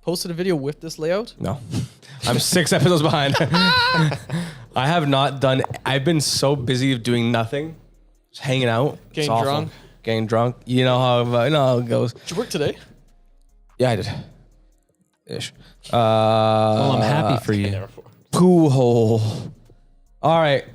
posted a video with this layout? No. I'm 6 episodes behind. I have not done... I've been so busy doing nothing. Just hanging out. Getting drunk. Getting drunk. You know how it goes. Did you work today? Yeah, I did. Ish. Well, I'm happy for you. Poo hole. All right.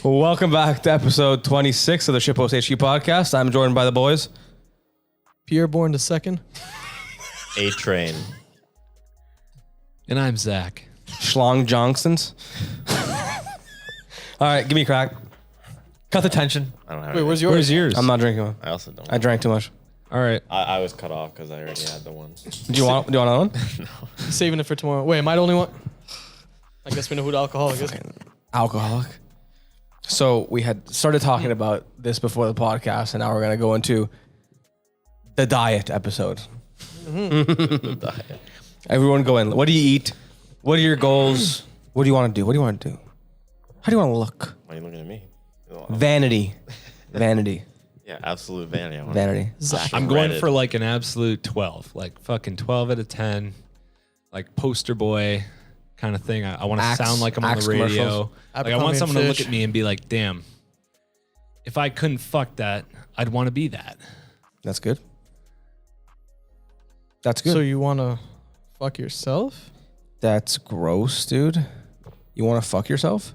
Welcome back to episode 26 of the Shitpost HQ podcast. I'm joined by the boys. Pierre Bourne II. A-Train. And I'm Zack. Schlong Johnsons. All right, give me a crack. Cut the tension. I don't have Wait, any. where's yours? Where's yours? I'm not drinking one. I also don't. I drank too much. All right. I was cut off because I already had the one. Do you want another one? Saving it for tomorrow. Wait, am I the only one? I guess we know who the alcoholic is. Alcoholic. So we had started talking about this before the podcast, and now we're gonna go into the diet episode. The diet. Everyone go in. What do you eat? What are your goals? What do you want to do? What do you want to do? How do you want to look? Why are you looking at me? Vanity. Vanity. Yeah, absolute vanity. Vanity. Zack. I'm going for like an absolute 12. Like fucking 12 out of 10. Like poster boy kind of thing. I want to sound like I'm on the radio. commercials. Like I want someone to look at me and be like, damn, if I couldn't fuck that, I'd want to be that. That's good. That's good. So you want to fuck yourself? That's gross, dude. You want to fuck yourself?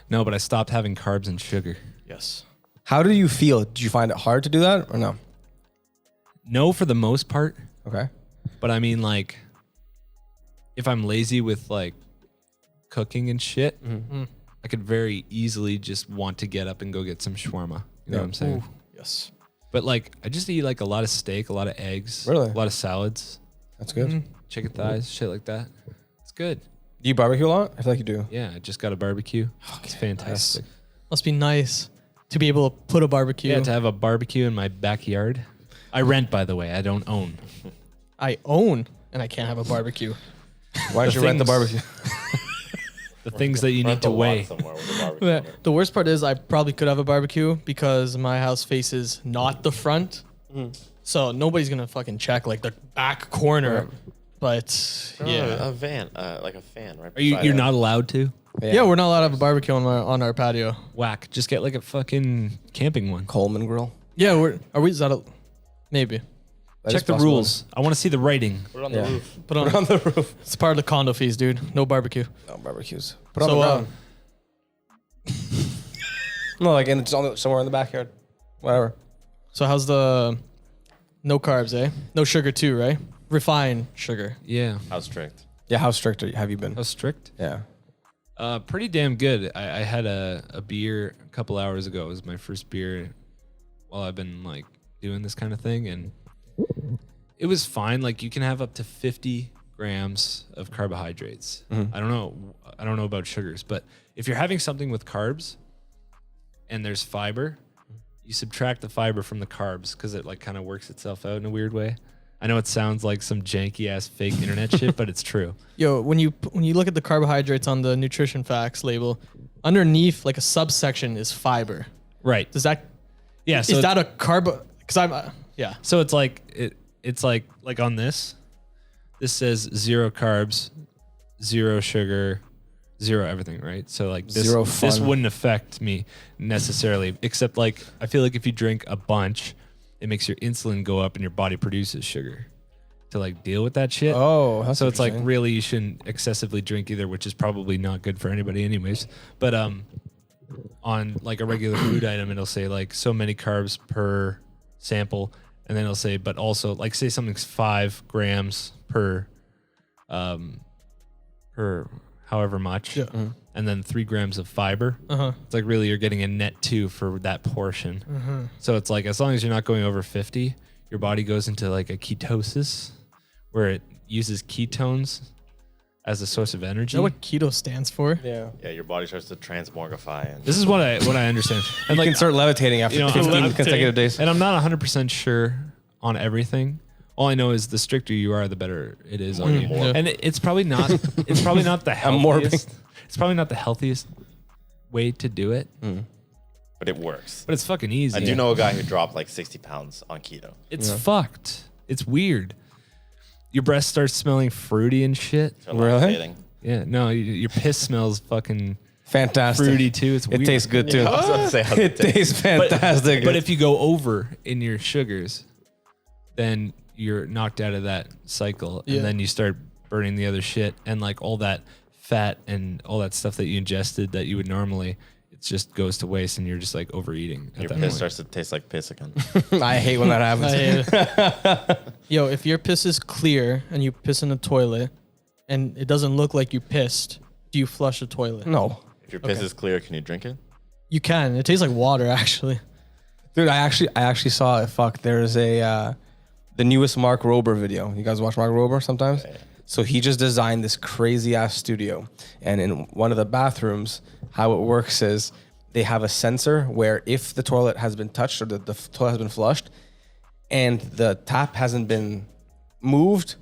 No, but I stopped having carbs and sugar. Yes. How do you feel? Did you find it hard to do that or no? No, for the most part. Okay. But I mean, like, if I'm lazy with like cooking and shit, I could very easily just want to get up and go get some shawarma. You know what I'm saying? Yes. But like, I just eat like a lot of steak, a lot of eggs, Really? a lot of salads, That's good. chicken thighs, shit like that. It's good. Do you barbecue a lot? I feel like you do. Yeah, I just got a barbecue. It's fantastic. Must be nice to be able to put a barbecue. Yeah, to have a barbecue in my backyard. I rent, by the way. I don't own. I own, and I can't have a barbecue. Why did you rent the things- barbecue? The things that you need to weigh. The worst part is I probably could have a barbecue because my house faces not the front. So nobody's going to fucking check like the back corner. Right. But yeah. A van, like a fan, right? Are you? You're not allowed to? Yeah, we're not allowed to have a barbecue on our patio. Whack. Just get like a fucking camping one. Coleman Grill. Yeah, is that maybe. That Check is the possible. rules. I want to see the writing. Put it on Yeah. the roof. Put on, on the roof. it's part of the condo fees, dude. No barbecue. No barbecues. Put it So, on the ground. No, like somewhere in the backyard. Whatever. So how's the no carbs, eh? No sugar too, right? Refined sugar. Yeah. How strict? Yeah, how strict have you been? How strict? Yeah. Pretty damn good. I had a beer a couple hours ago. It was my first beer while I've been like doing this kind of thing, and it was fine. Like you can have up to 50 grams of carbohydrates. I don't know about sugars, but if you're having something with carbs and there's fiber, you subtract the fiber from the carbs because it like kind of works itself out in a weird way. I know it sounds like some janky ass fake internet shit, but it's true. Yo, when you look at the carbohydrates on the nutrition facts label, underneath like a subsection is fiber. Right. Does that Yeah. So is that a carbo? Because I'm yeah. So it's like it's like on this says 0 carbs, 0 sugar, 0 everything, right? So like this Zero this fun. wouldn't affect me necessarily, except like I feel like if you drink a bunch, it makes your insulin go up and your body produces sugar to like deal with that shit. Oh, that's So it's like interesting. really you shouldn't excessively drink either, which is probably not good for anybody anyways. But on like a regular food item, it'll say like so many carbs per sample, and then it'll say, but also like say something's 5 grams per however much, Yeah. and then 3 grams of fiber. Uh-huh. It's like really you're getting a net 2 for that portion. So it's like as long as you're not going over 50, your body goes into like a ketosis where it uses ketones as a source of Is energy. that what keto stands for? Yeah. Yeah, your body starts to transmorgify. And This is what I understand. And You like can start levitating after you know, 15 I'm- consecutive days. and I'm not 100% sure on everything. All I know is the stricter you are, the better it is on you. Yeah. And it's probably not. It's probably not the I'm morbid. healthiest. It's probably not the healthiest way to do it, But it works. but it's fucking easy. I do know a guy who dropped like 60 pounds on keto. It's fucked. It's weird. Your breath starts smelling fruity and shit. So Really? lactating. Yeah, no, your piss smells fucking Fantastic. fruity too. It's weird. It tastes good too. I was about to say how It tastes fantastic. But if you go over in your sugars, then you're knocked out of that cycle, Yeah. and then you start burning the other shit, and like all that fat and all that stuff that you ingested that you would normally, it just goes to waste, and you're just like overeating. At your that piss point. starts to taste like piss again. I hate when that happens. Yo, if your piss is clear and you piss in the toilet and it doesn't look like you pissed, do you flush the toilet? No. If your piss is clear, can you drink it? You can. It tastes like water, actually. Dude, I actually saw it. Fuck, there's a the newest Mark Rober video. You guys watch Mark Rober sometimes? Yeah. So he just designed this crazy ass studio, and in one of the bathrooms, how it works is they have a sensor where if the toilet has been touched or the toilet has been flushed, and the tap hasn't been moved,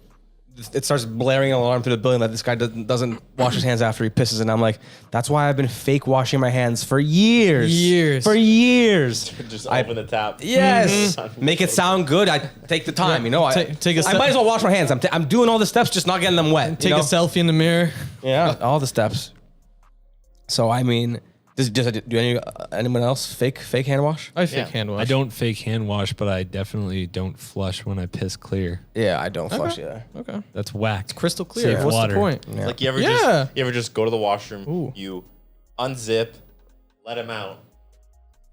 it starts blaring an alarm through the building that this guy doesn't wash his hands after he pisses. And I'm like, that's why I've been fake washing my hands for years. For years. Just open the tap. Yes. Make it sound good. I take the time, you know. Take a I might as well wash my hands. I'm doing all the steps, just not getting them wet. Take a selfie in the mirror. Yeah, all the steps. So I mean, do anyone else fake hand wash? I fake hand wash. I don't fake hand wash, but I definitely don't flush when I piss clear. Yeah, I don't flush either. Okay. That's whack. Crystal clear. Save What's water. the point? Yeah. Like you ever just go to the washroom, Ooh. you unzip, let him out,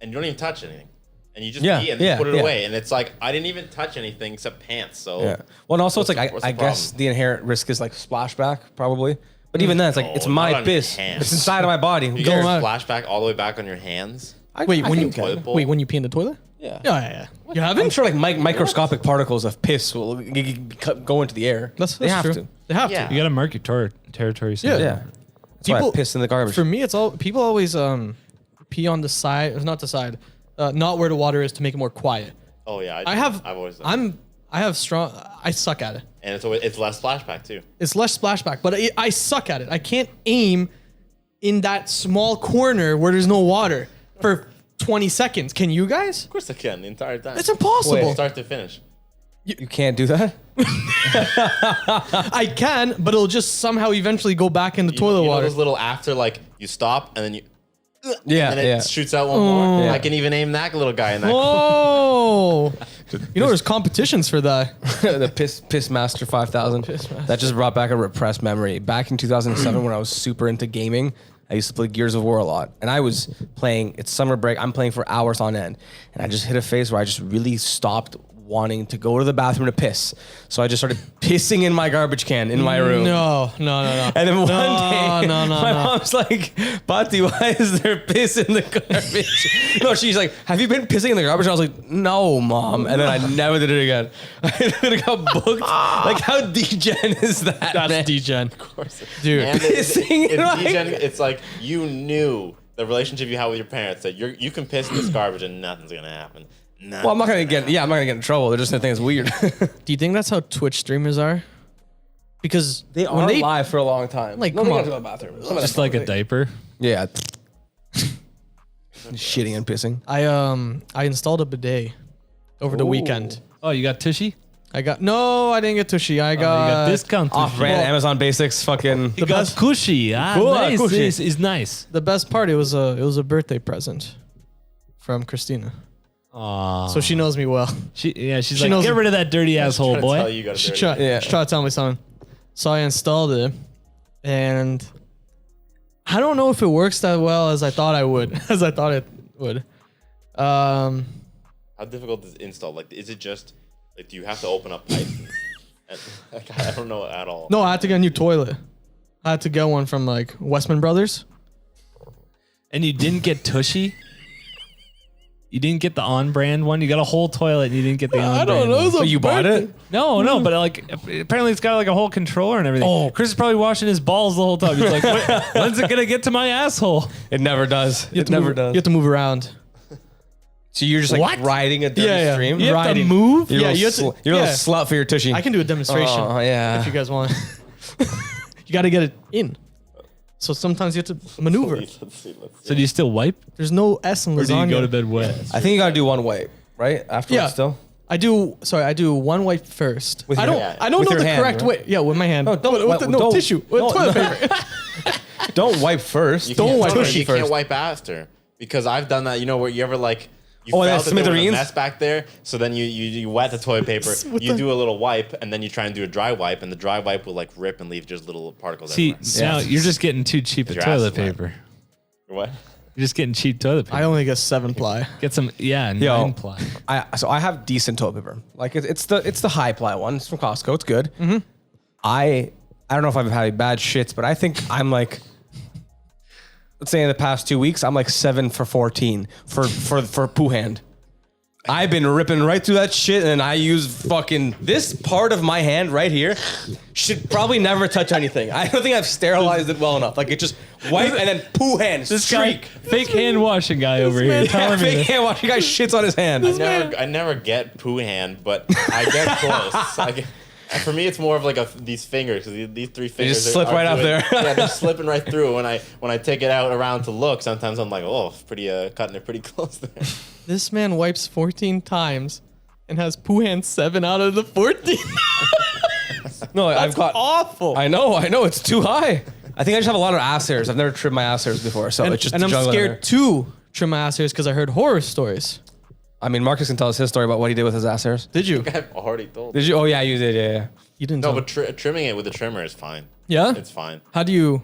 and you don't even touch anything. And you just Yeah, pee and yeah, put it yeah. away. And it's like, I didn't even touch anything except pants. So Yeah. Well, and also it's What's like the- what's I the guess problem? the inherent risk is like splashback probably. But even then, it's like it's No, not my on piss. hands. It's inside of my body. you Go get your on. splashback all the way back on your hands. Wait, when you toilet bowl? when you pee in the toilet? Yeah. Yeah. You haven't? I'm sure like microscopic particles of piss will go into the air. That's they have true. to. They have Yeah. You gotta mark your territory. Yeah. somewhere. Yeah. That's why I piss in the garbage. For me, it's all people always pee on the side, not the side, not where the water is to make it more quiet. Oh yeah, I've always done. I suck at it. And it's less splashback too. It's less splashback, but I suck at it. I can't aim in that small corner where there's no water for 20 seconds. Can you guys? Of course I can the entire time. It's impossible. Wait. Start to finish. You can't do that? I can, but it'll just somehow eventually go back in the toilet You know water. those little after like you stop and then you Yeah, and it yeah. shoots out one more. Yeah. I can even aim that little guy in that. Whoa! You know, there's competitions for that. The Piss Master 5000. That just brought back a repressed memory. Back in 2007 when I was super into gaming, I used to play Gears of War a lot. And I was playing, it's summer break, I'm playing for hours on end. And I just hit a phase where I just really stopped wanting to go to the bathroom to piss. So I just started pissing in my garbage can in my room. No. And then one day, no. my mom's like, Bati, why is there piss in the garbage? No, she's like, have you been pissing in the garbage? And I was like, no, Mom. And then I never did it again. I literally got booked. Like, how degen is that? That's man? degen. Of course. Dude. And Pissing in my- it's like you knew the relationship you had with your parents that you can piss in this garbage and nothing's gonna happen. Nothing. Well, I'm not gonna get in trouble. They're just gonna think it's weird. Do you think that's how Twitch streamers are? Because They when are live for a long time. Like, Nobody come goes to on. the bathroom. Some of Just them like a probably- diaper. Yeah. Shitting and pissing. I installed a bidet over the weekend. Oh, you got Tushy? I didn't get Tushy. I You got, got discount Off Tushy. brand Amazon Basics. Fucking. You got Cushy. Cool, Nice. Cushy. This is nice. the best part. It was a birthday present from Christina, Aw. so she knows me well. She's she like, knows- get rid of that dirty asshole, Trying to tell boy. you you got a She dirty- tried, Yeah. she tried to tell me something. So I installed it, and I don't know if it works that well as I thought it would. How difficult is install? Like, is it just like do you have to open up pipes? Like, I don't know at all. No, I had to get a new toilet. I had to get one from like Westman Brothers. And you didn't get Tushy? You didn't get the on-brand one? You got a whole toilet and you didn't get the on-brand one. So you bought it? No, but like apparently it's got like a whole controller and everything. Oh, Chris is probably washing his balls the whole time. He's like, when's it gonna get to my asshole? It never does. It never does. You have to move around. So you're just like What? riding a dirty Yeah. stream? You have Riding. to move? You're, Yeah, a you little, have to- you're a little yeah. slut for your tushy. I can do a demonstration Oh, yeah. if you guys want. You got to get it in. So sometimes you have to maneuver. Let's see. So do you still wipe, There's no S in or do you lasagna. go to bed wet? I think you gotta do one wipe, right? Afterwards, Yeah. still. I do one wipe first. With I your don't. hand. I don't With know your the hand, correct right? way. Yeah, with my hand. No, don't- With no don't- tissue. With no, toilet no. paper. Don't wipe first. You Don't can't- wipe no, tushy You can't first. wipe after because I've done that. You know where you ever like. You Oh, and felt then that there was a smithereens? mess back there, so then you wet the toilet paper. With You the- do a little wipe, and then you try and do a dry wipe, and the dry wipe will like rip and leave just little particles See, everywhere. now you're just getting too cheap at Your ass toilet is wet. paper. What? You're just getting cheap toilet paper. I only get 7-ply. Get some, yeah, Yo. 9-ply. So I have decent toilet paper. Like it's the high ply one. It's from Costco. It's good. Mm-hmm. I don't know if I've had any bad shits, but I think I'm like, let's say in the past 2 weeks, I'm like 7 for 14 for poo hand. I've been ripping right through that shit, and I use fucking this part of my hand right here should probably never touch anything. I don't think I've sterilized it well enough. Like it just wipe and then poo hand This guy, streak. fake hand washing guy over here, man- telling me Fake this. hand wash. You guys shits on his hand. I never get poo hand, but I get close. For me, it's more of like these fingers because these three fingers just slip right out there. Yeah, they're slipping right through. When I take it out around to look, sometimes I'm like, oh, pretty cutting it pretty close there. This man wipes 14 times and has poo hand 7 out of the 14. No, I've That's got. awful. I know, it's too high. I think I just have a lot of ass hairs. I've never trimmed my ass hairs before, so it's just. and a I'm jungle scared hair. to trim my ass hairs because I heard horror stories. I mean, Marcus can tell us his story about what he did with his ass hairs. Did you? I've already told. Did you? Oh yeah, you did. Yeah. You didn't. No, tell but trimming it with a trimmer is fine. yeah. It's fine. How do you?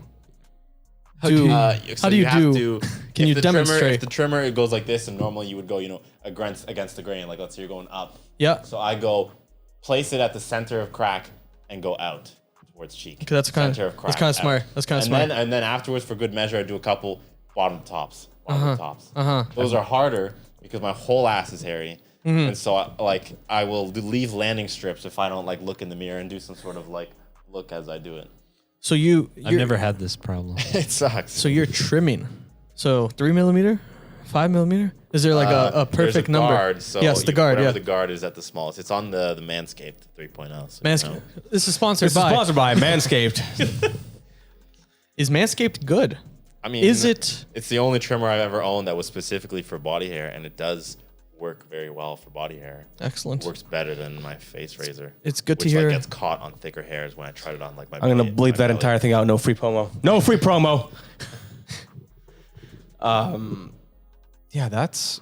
How do you? How do you have do- to- Can if you the demonstrate? Trimmer, if the trimmer it goes like this, and normally you would go, against the grain. Like let's say you're going up. Yeah. So I go, place it at the center of crack, and go out towards cheek. Okay, that's kinda- Center of that's crack, kinda out. smart. That's kinda And smart. Then afterwards, for good measure, I do a couple bottom tops. Tops. Uh-huh. Those are harder because my whole ass is hairy. Mm-hmm. And so I will leave landing strips if I don't like look in the mirror and do some sort of like look as I do it. So you're I've never had this problem. It sucks. So you're trimming. So 3 millimeter, 5 millimeter. Is there like a There's perfect number? Guard, so yes, the guard. whatever Yeah. the guard is at the smallest. It's on the Manscaped 3.0. So Manscaped. This is sponsored This is by. sponsored by Manscaped. Is Manscaped good? I mean, Is it? It's the only trimmer I've ever owned that was specifically for body hair, and it does work very well for body hair. Excellent. Works better than my face razor. It's good to which, hear. Like, gets caught on thicker hairs when I tried it on like my. I'm gonna belly- bleep my that belly. entire thing out. No free promo. No free promo. Yeah, that's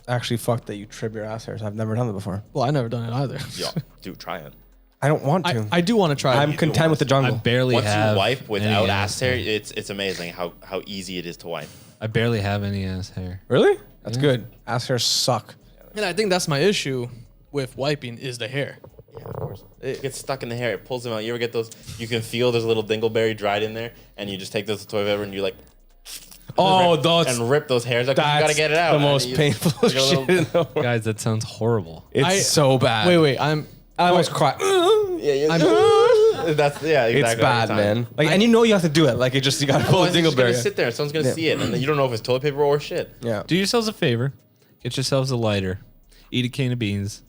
actually fucked that you trim your ass hairs. I've never done that before. Well, I never done it either. Yeah, dude, try it. I don't want to. I do want to try I'm it. content with the I jungle. barely Once have you wipe without any ass hair, it's amazing how easy it is to wipe. I barely have any ass hair. Really? That's good. Ass hairs suck. And I think that's my issue with wiping is the hair. Yeah, of course. It gets stuck in the hair. It pulls them out. You ever get those? You can feel there's a little dingleberry dried in there, and you just take those to the toilet paper and you like. Oh, rip, that's and rip those hairs out. 'Cause You that's gotta get it out. the and most you- painful like a little- shit in the world. Guys, that sounds horrible. It's so bad. Wait. I almost cried. That's exactly. It's bad, every time. man. Like, and you know you have to do it. Like, it just you gotta pull a Otherwise, it's just gonna dingleberry. sit there. Someone's gonna see it, and then you don't know if it's toilet paper or shit. Yeah. Do yourselves a favor. Get yourselves a lighter. Eat a can of beans.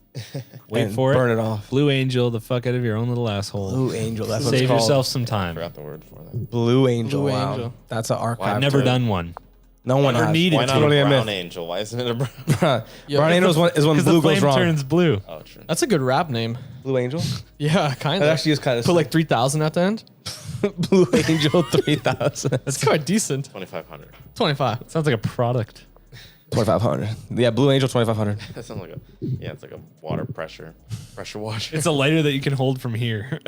Wait And for burn it off. Blue Angel the fuck out of your own little asshole. Blue Angel. That's what Save it's called. yourself some I time. forgot the word for that. Blue Angel. Blue Wow. Angel. That's an archive. I've never term. done one. No one Never has. needed Why It's not a totally a brown myth. angel? Why isn't it a brown? Brown Angel is when Because the blue goes flame wrong. turns blue. Oh, true. That's a good rap name. Blue Angel. Yeah, kind That of. actually is kind of Put like 3,000 at the end. Blue Angel 3000. That's quite decent. 2,500. 25. Sounds like a product. 2500. Yeah, Blue Angel 2500. That sounds like it's like a water pressure washer. It's a lighter that you can hold from here.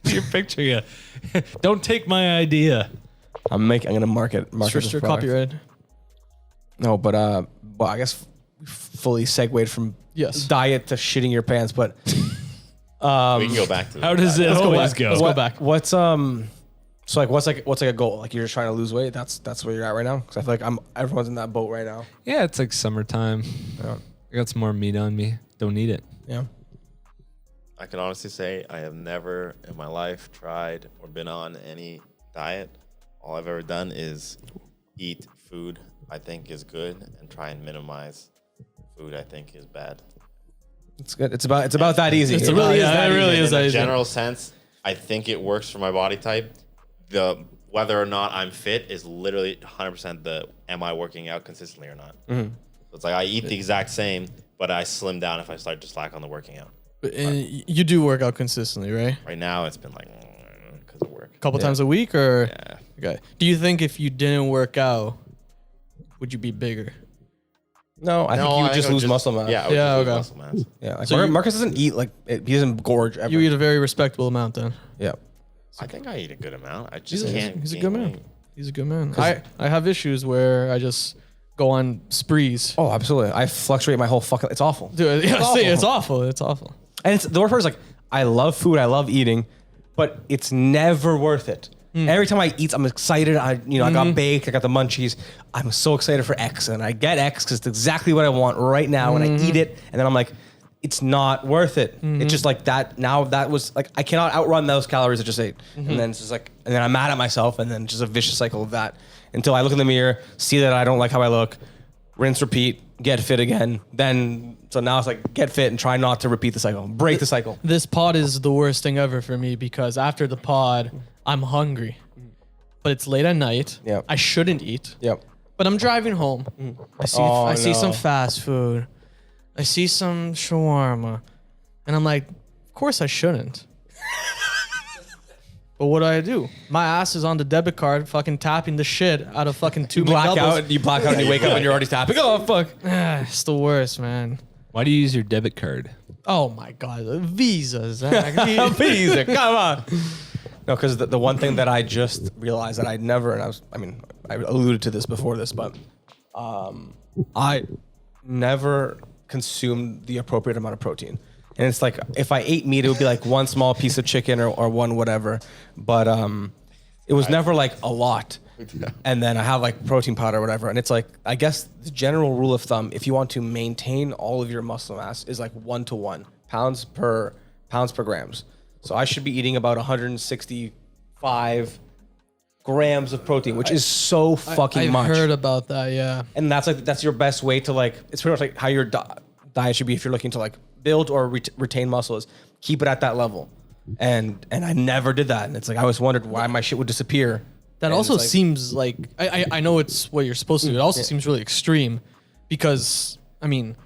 Your picture, yeah. Don't take my idea. I'm gonna market this Sure, product. copyright. No, but well, I guess we fully segued from Yes. diet to shitting your pants, but We can go back to How does it always go? Let's go back. what's so like what's like a goal? Like you're just trying to lose weight? That's where you're at right now? Because I feel like everyone's in that boat right now. Yeah, it's like summertime. Yeah. I got some more meat on me. Don't need it. Yeah. I can honestly say I have never in my life tried or been on any diet. All I've ever done is eat food I think is good and try and minimize food I think is bad. It's good. It's about that easy. It's It really is about- that it really easy. is in that a easy. general sense, I think it works for my body type. The whether or not I'm fit is literally 100% the am I working out consistently or not. So it's like I eat the exact same, but I slim down if I start to slack on the working out. And you do work out consistently, right? Right now, it's been like because of work. A couple times a week, or Yeah. okay. Do you think if you didn't work out, would you be bigger? No, I think you would just lose muscle mass. Yeah, I would Yeah, just lose okay. muscle mass. Yeah. Like So Marcus doesn't eat like he doesn't gorge ever. You eat a very respectable amount then. Yeah. I think I eat a good amount. I just He's can't. a gain good man. weight. He's a good man. I have issues where I just go on sprees. Oh, absolutely. I fluctuate my whole fucking. It's awful. Dude, yeah, awful. it's awful. It's awful. And it's the worst part is like I love food, I love eating, but it's never worth it. Every time I eat, I'm excited. I got baked, I got the munchies. I'm so excited for X, and I get X because it's exactly what I want right now, and I eat it, and then I'm like, it's not worth it. It's just like that. Now that was like I cannot outrun those calories I just ate, and then it's just like, and then I'm mad at myself, and then just a vicious cycle of that until I look in the mirror, see that I don't like how I look, rinse, repeat, get fit again. Then so now it's like get fit and try not to repeat the cycle, break the cycle. This pod is the worst thing ever for me because after the pod, I'm hungry. But it's late at night. Yep. I shouldn't eat. Yep. But I'm driving home. I see no. some fast food. I see some shawarma. And I'm like, of course I shouldn't. But what do? My ass is on the debit card fucking tapping the shit out of fucking two Black McDoubles. out, you black out and you wake up and you're already tapping. Oh fuck. It's the worst, man. Why do you use your debit card? Oh my God. Visa, Zack. Visa, come on. No, because the one thing that I just realized that I'd never, and I alluded to this before this, but I never consumed the appropriate amount of protein. And it's like, if I ate meat, it would be like one small piece of chicken or one whatever. But it was never like a lot. And then I have like protein powder or whatever. And it's like, I guess the general rule of thumb, if you want to maintain all of your muscle mass, is like 1-to-1 pounds per grams. So I should be eating about 165 grams of protein, which is so fucking much. I heard about that, yeah. And that's your best way to like, it's pretty much like how your diet should be if you're looking to like build or retain muscle, is keep it at that level. And I never did that. And it's like, I always wondered why my shit would disappear. That And also it's like, seems like, I know it's what you're supposed to do. It also seems really extreme because, I mean,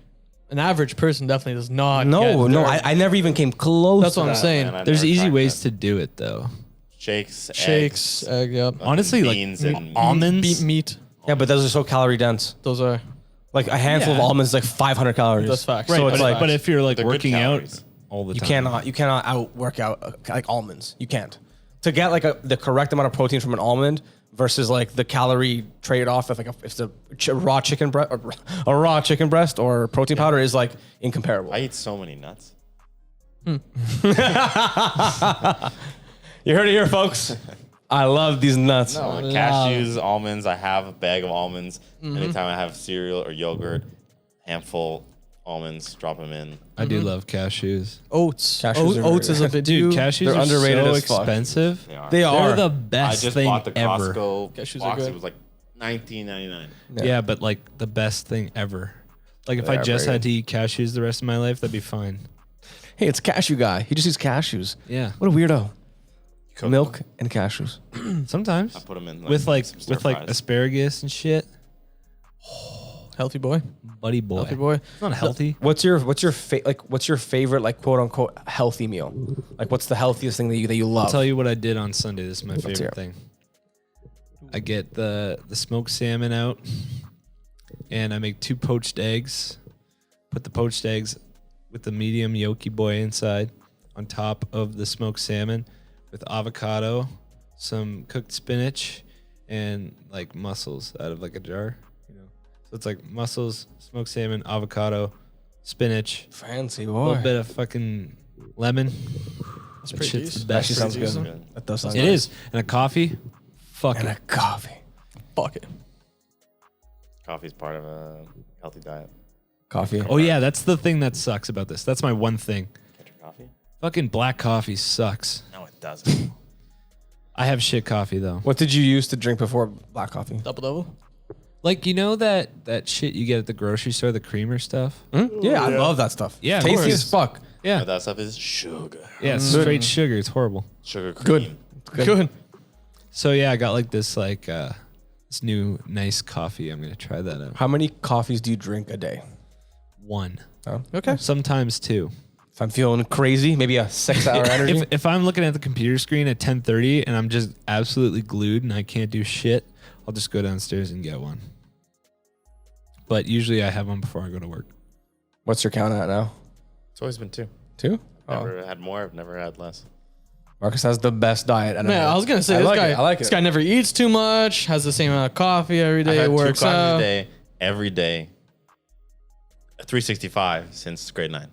an average person definitely does not. no, get there. I never even came close. That's to what I'm that. saying. Man, I've There's never easy tried ways that. to do it though. Shakes, Shakes, eggs, egg, yep. Honestly, beans like and almonds. Meat. Yeah, but those are so calorie dense. Those are, Like a handful of Yeah. almonds is like 500 calories. that's facts. So Right, it's but, like, but if you're like They're good working out calories. all the you time, cannot out work out like almonds. You can't. To get like the correct amount of protein from an almond versus like the calorie trade off of like if it's a raw chicken breast or a raw chicken breast or protein powder is like incomparable. I eat so many nuts. You heard it here, folks. I love these nuts. No, like cashews, almonds. I have a bag of almonds. Anytime I have cereal or yogurt, handful almonds, drop them in. I do love cashews. Oats. Cashews are Oats very- is a bit. Dude, Dude, cashews they're are underrated so as fuck. expensive. They are. They are. They're the I best just thing bought the ever. Costco Cashews are box. good. It was like $19.99. Yeah, but like the best thing ever. Like if They I are just very had to eat cashews the rest of my life, that'd be fine. Hey, it's a cashew guy. He just eats cashews. Yeah, What a weirdo. Cook Milk them. and cashews. sometimes I put them in with some stir fries. asparagus and shit. healthy boy. Buddy boy, Healthy boy. it's not healthy. What's your favorite like quote unquote healthy meal? Like what's the healthiest thing that you love? I'll tell you what I did on Sunday. This is my hear favorite it. thing. I get the smoked salmon out, and I make 2 poached eggs. Put the poached eggs with the medium yolky boy inside on top of the smoked salmon with avocado, some cooked spinach, and like mussels out of like a jar. You know, so it's like mussels, smoked salmon, avocado, spinach, Fancy a boy. little bit of fucking lemon. That's That pretty shit's decent. the best. Actually sounds Pretty good. decent. That does sound It good. is. And a coffee. Fuck And it. a coffee. Fuck it. Coffee's part of a healthy diet. Coffee. Oh yeah, that's the thing that sucks about this. That's my one thing. Get your coffee? Fucking black coffee sucks. No, it doesn't. I have shit coffee though. What did you use to drink before black coffee? Double double. Like, you know that shit you get at the grocery store, the creamer stuff? Yeah, I love that stuff. Yeah, of tasty course. as fuck. Yeah. But that stuff is sugar. Yeah, it's straight sugar. It's horrible. Sugar cream. Good. So yeah, I got like this this new nice coffee. I'm gonna try that out. How many coffees do you drink a day? One. Oh, okay. Sometimes two. If I'm feeling crazy, maybe a 6-hour energy. If I'm looking at the computer screen at 10:30 and I'm just absolutely glued and I can't do shit, I'll just go downstairs and get one. But usually I have one before I go to work. What's your count at now? It's always been 2. 2? Never had more. I've never had less. Marcus has the best diet. Yeah, I was gonna say I this like guy. it. I like This it. guy never eats too much. Has the same amount of coffee every I've day. had 2 Works coffees out. a day, every day, 365 since grade 9.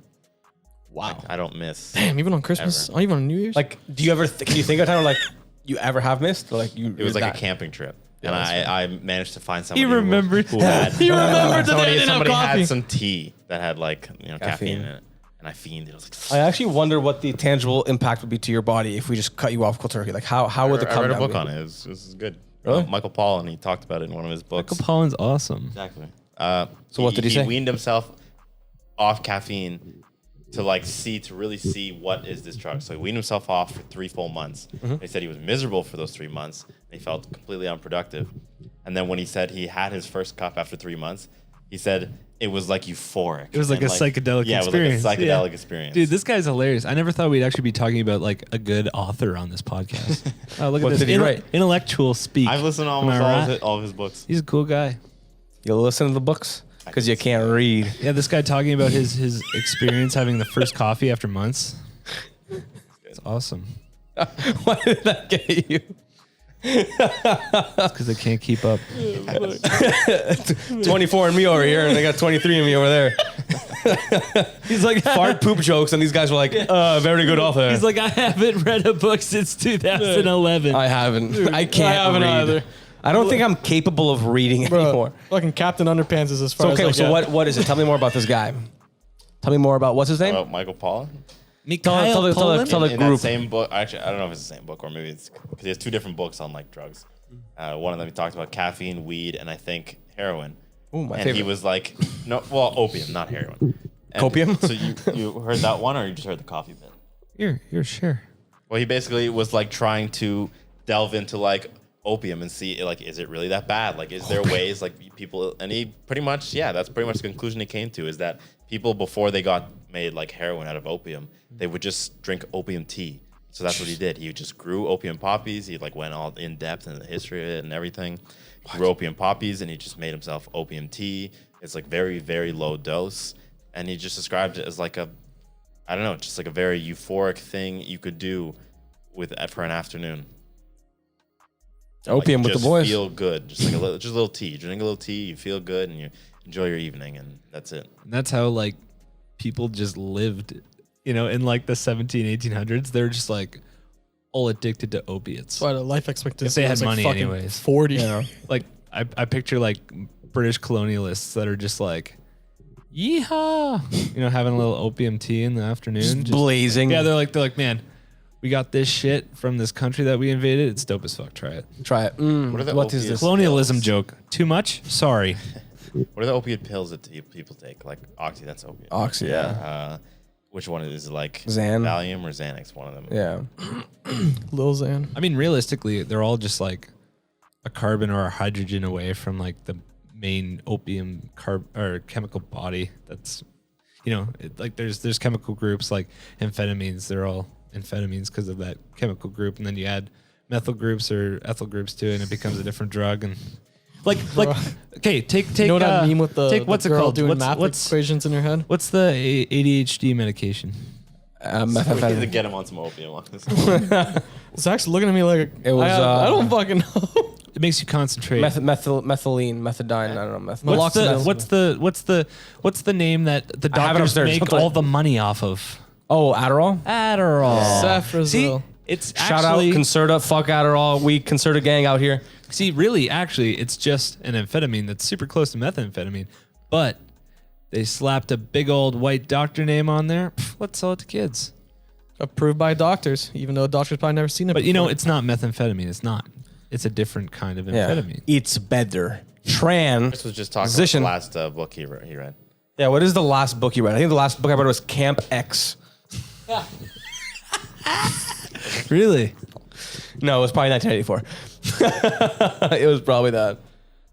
Wow. I don't miss. Damn, even on Christmas, Ever. even on New Year's. Like, do you ever? Can you think of a time where, like, you ever have missed? Or, like, you? It was like that- a camping trip. Yeah, And that's I managed to find somebody remembered. who had He remembered that they didn't have somebody coffee. had some tea that had like caffeine Caffeine. in it, and I fiended. I was like, I actually wonder what the tangible impact would be to your body if we just cut you off cold turkey. Like, how would the I come read a down book be? on it. It was good. Really? Michael Pollan, he talked about it in one of his books. Michael Pollan's awesome. Exactly. So what did he say? weaned himself off caffeine to really see what is this drug. So he weaned himself off for 3 full months. Mm-hmm. He said he was miserable for those 3 months. And he felt completely unproductive. And then when he said he had his first cup after 3 months, he said it was like euphoric. It was like And a psychedelic experience. Yeah, it was like a psychedelic Yeah. experience. Dude, this guy's hilarious. I never thought we'd actually be talking about like a good author on this podcast. Oh, look What at this. did he write? Intellectual speak. I've listened to Am I almost right? all of his books. He's a cool guy. You'll listen to the books because you can't read. Yeah, this guy talking about his experience having the first coffee after months. It's awesome. Why did that get you? Because they can't keep up. 24 and me over here, and they got 23 and me over there. He's like, Fart poop jokes, and these guys were like, very good author. he's like, I haven't read a book since 2011. I haven't. I can't I haven't read. either. I don't think I'm capable of reading anymore. Fucking Captain Underpants is as far So, okay, as I so get. what is it? Tell me more about this guy. Tell me more about what's his name? About Michael Pollan. Tell the In group. that same book, actually, I don't know if it's the same book or maybe it's because he has 2 different books on like drugs. One of them he talked about caffeine, weed, and I think heroin. Ooh, my and favorite. he was like, opium, not heroin. And Copium? So you heard that one, or you just heard the coffee bit? You're sure. Well, he basically was like trying to delve into like opium and see like, is it really that bad? Like, is there ways like people? And he pretty much, that's pretty much the conclusion he came to is that people before they got made like heroin out of opium, they would just drink opium tea. So that's what he did. He just grew opium poppies. He like went all in depth in the history of it and everything. He grew opium poppies and he just made himself opium tea. It's like very, very low dose. And he just described it as like just like a very euphoric thing you could do for an afternoon. Opium with the just boys. Feel good, just like a little tea. You drink a little tea, you feel good, and you enjoy your evening, and that's it. And that's how like people just lived, in like the 1800s. They're just like all addicted to opiates. That's why the life expectancy If they had was like money fucking anyways. 40. Like I picture like British colonialists that are just like, yeehaw, having a little opium tea in the afternoon. Just blazing. Yeah, they're like, man, we got this shit from this country that we invaded. It's dope as fuck. Try it. Try it. What are the What is opiates? this? Colonialism pills? joke. Too much? Sorry. What are the opiate pills that people take? Like Oxy, that's opiate. Oxy, yeah. Which one is it, like Xan. Valium or Xanax? One of them. Yeah. Lil Xan. I mean, realistically, they're all just like a carbon or a hydrogen away from like the main opium or chemical body. That's, like there's chemical groups like amphetamines. They're all amphetamines because of that chemical group, and then you add methyl groups or ethyl groups to it, and it becomes a different drug. And like okay, take You know that meme with the, take the what's it girl called? doing math What's equations in her head? what's the ADHD medication? We need to Methamphetamine. get him on some opium. Zach's looking at me like It was, I don't fucking know. It makes you concentrate. Methylene, methadine. I don't know. What's the name that the I have it doctors upstairs. make Don't do all it. the money off of? Oh, Adderall. Adderall. Safrazil. See, it's Shout actually, out Concerta. Fuck Adderall. We Concerta gang out here. see, really, actually, it's just an amphetamine that's super close to methamphetamine, but they slapped a big old white doctor name on there. Pff, let's sell it to kids. Approved by doctors, even though doctors probably never seen it But before. it's not methamphetamine. It's not. It's a different kind of Yeah. amphetamine. It's better. Chris was just talking transition. about the last book he read. Yeah, what is the last book you read? I think the last book I read was Camp X. Really? No, it was probably 1984. It was probably that.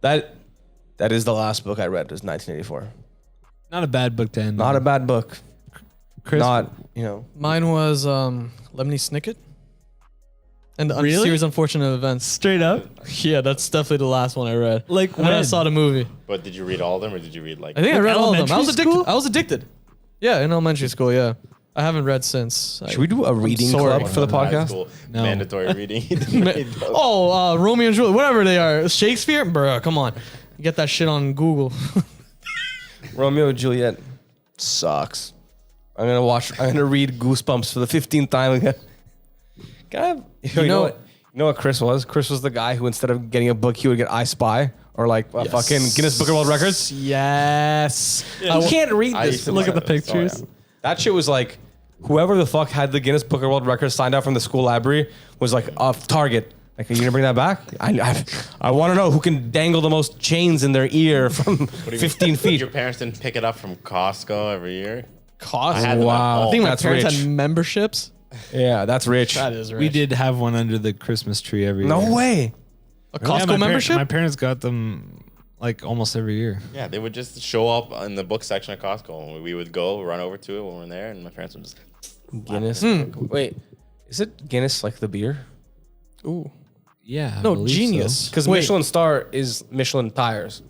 That is the last book I read. Was 1984. Not a bad book to end. Not a on. bad book. Chris. Not, you know. Mine was Lemony Snicket. And the Really? Series Unfortunate Events. Straight up. Yeah, that's definitely the last one I read. Like And then I when? saw the movie. But did you read all of them, or did you read like? I think I read all of them. I was elementary addicted. school? I was addicted. Yeah, in elementary school. Yeah, I haven't read since. Should we do a reading sorry. club for the High podcast? school, No. mandatory reading. Romeo and Juliet, whatever they are, Shakespeare, bro. Come on, get that shit on Google. Romeo and Juliet sucks. I'm gonna read Goosebumps for the 15th time again. Can I have, you know what? You know what Chris was? Chris was the guy who, instead of getting a book, he would get I Spy or like a fucking Guinness Book of World Records. Yes. You can't read I this. used to Look at the love it. pictures. Oh, yeah. That shit was like, whoever the fuck had the Guinness Book of World Records signed out from the school library was like off target. Like, are you gonna bring that back? I want to know who can dangle the most chains in their ear from 15 feet. Your parents didn't pick it up from Costco every year. Cost. I had them at Wow. home. I think my That's parents rich. had memberships. Yeah, that's rich. That is rich. We did have one under the Christmas tree every year. No way. a Yeah, Costco my membership. My parents got them like almost every year. Yeah, they would just show up in the book section at Costco, and we would go run over to it when we're there, and my parents would just. Guinness. Wait, is it Guinness like the beer? Ooh. Yeah. I No, believe Genius. so. Because Wait. Michelin Star is Michelin tires.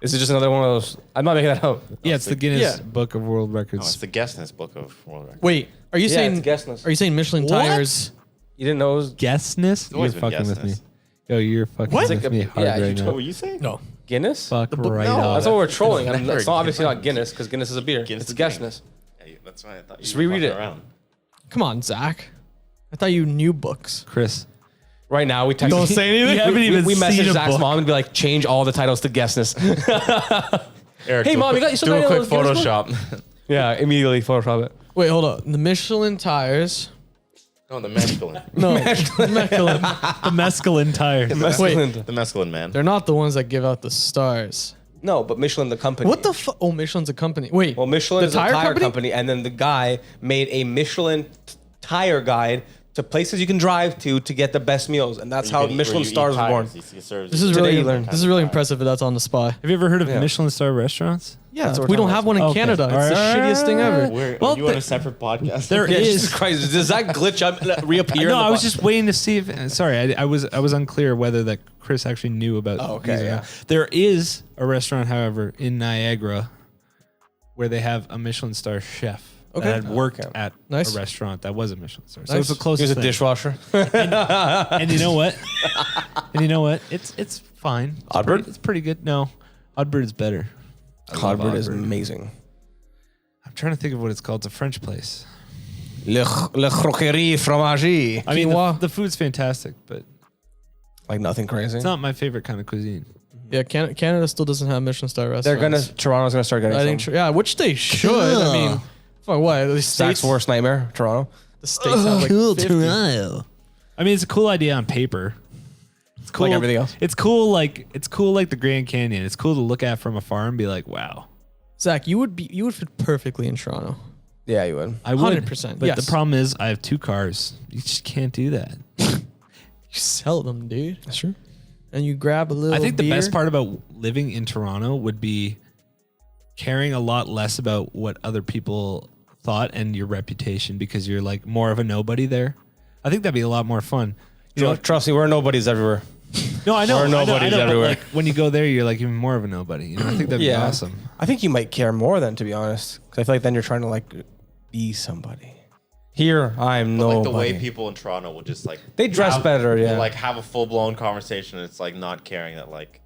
Is it just another one of those? I'm not making that up. Yeah, it's the Guinness Yeah. Book of World No, Records. it's the Guinness Book of World Records. Wait, are you Yeah, saying? it's Guinness. Are you saying Michelin What? tires? You didn't know it was Guessness? You're always been fucking with me. Guessness. Yo, you're fucking What? with It's like a- me hard yeah, you right told- now. What were you saying? No. Guinness? Fuck book- right no, off. That's what we're trolling. Never It's not obviously Guinness. not Guinness because Guinness is a beer. Guinness It's is Guinness. Yeah, that's why I thought you Just were reread fucking it. around. Come on, Zach. I thought you knew books. Chris. Right now, we text. Don't say anything. You haven't even we seen message a Zach's book. mom and be like, change all the titles to Guessness. Eric, Hey, do a Mom, you quick- got- you still do got a any quick of those Guinness Photoshop. Yeah, immediately Photoshop it. Wait, hold on. The Michelin tires. No, the mescaline. No, Michelin. The mescaline tire. Mescaline. The mescaline man. They're not the ones that give out the stars. No, but Michelin, the company. What the fuck? Oh, Michelin's a company. Wait. Well, Michelin the is a tire company, and then the guy made a Michelin tire guide to places you can drive to get the best meals, and that's how Michelin stars were born. This is Today really you learned. this is really impressive. If that's on the spy. Have you ever heard of Yeah. Michelin star restaurants? Yeah, That's what we we're don't talking have one in Okay. Canada. It's the Alright. shittiest thing ever. Well, you the- on a separate podcast? There Yeah, is. Jesus Christ! Does that glitch up reappear? No, in the I was bo- just waiting to see if. Sorry, I was unclear whether that Chris actually knew about. Oh, okay, these or yeah. not. There is a restaurant, however, in Niagara, where they have a Michelin star chef Okay. that had worked Okay. at Nice. a restaurant that was a Michelin star. So Nice. it's the He closest. was a thing. dishwasher. And you know what? And you know what? It's fine. It's Oddbird? pretty- It's pretty good. No, Oddbird is better. I love Codbird is Oddbird. amazing. I'm trying to think of what it's called. It's a French place. Le Croquerie Fromage. I mean, Quinoa. the food's fantastic, but Like nothing crazy. it's not my favorite kind of cuisine. Yeah, Canada still doesn't have Michelin star They're restaurants. Toronto's gonna start getting I some. think. Yeah, which they should. I mean, fuck what? The Zach's states. worst nightmare, Toronto. The states have like 50. I mean, it's a cool idea on paper. It's cool. Like everything else. It's cool. Like the Grand Canyon. It's cool to look at from afar and be like, wow. Zach, you would fit perfectly in Toronto. Yeah, you would. I would. 100%, But yes. the problem is, I have 2 cars. You just can't do that. You sell them, dude, That's true. and you grab a little. I think the beer. best part about living in Toronto would be caring a lot less about what other people thought and your reputation because you're like more of a nobody there. I think that'd be a lot more fun. You know, Trust me, we're nobodies everywhere. no, I know. We're I know, nobodies but, everywhere. like, when you go there, you're like even more of a nobody. You know, I think that'd be awesome. I think you might care more then, to be honest, because I feel like then you're trying to like be somebody. Here, I'm But nobody. like the way people in Toronto will just like They dress better, yeah. will, like have a full blown conversation. It's like not caring that like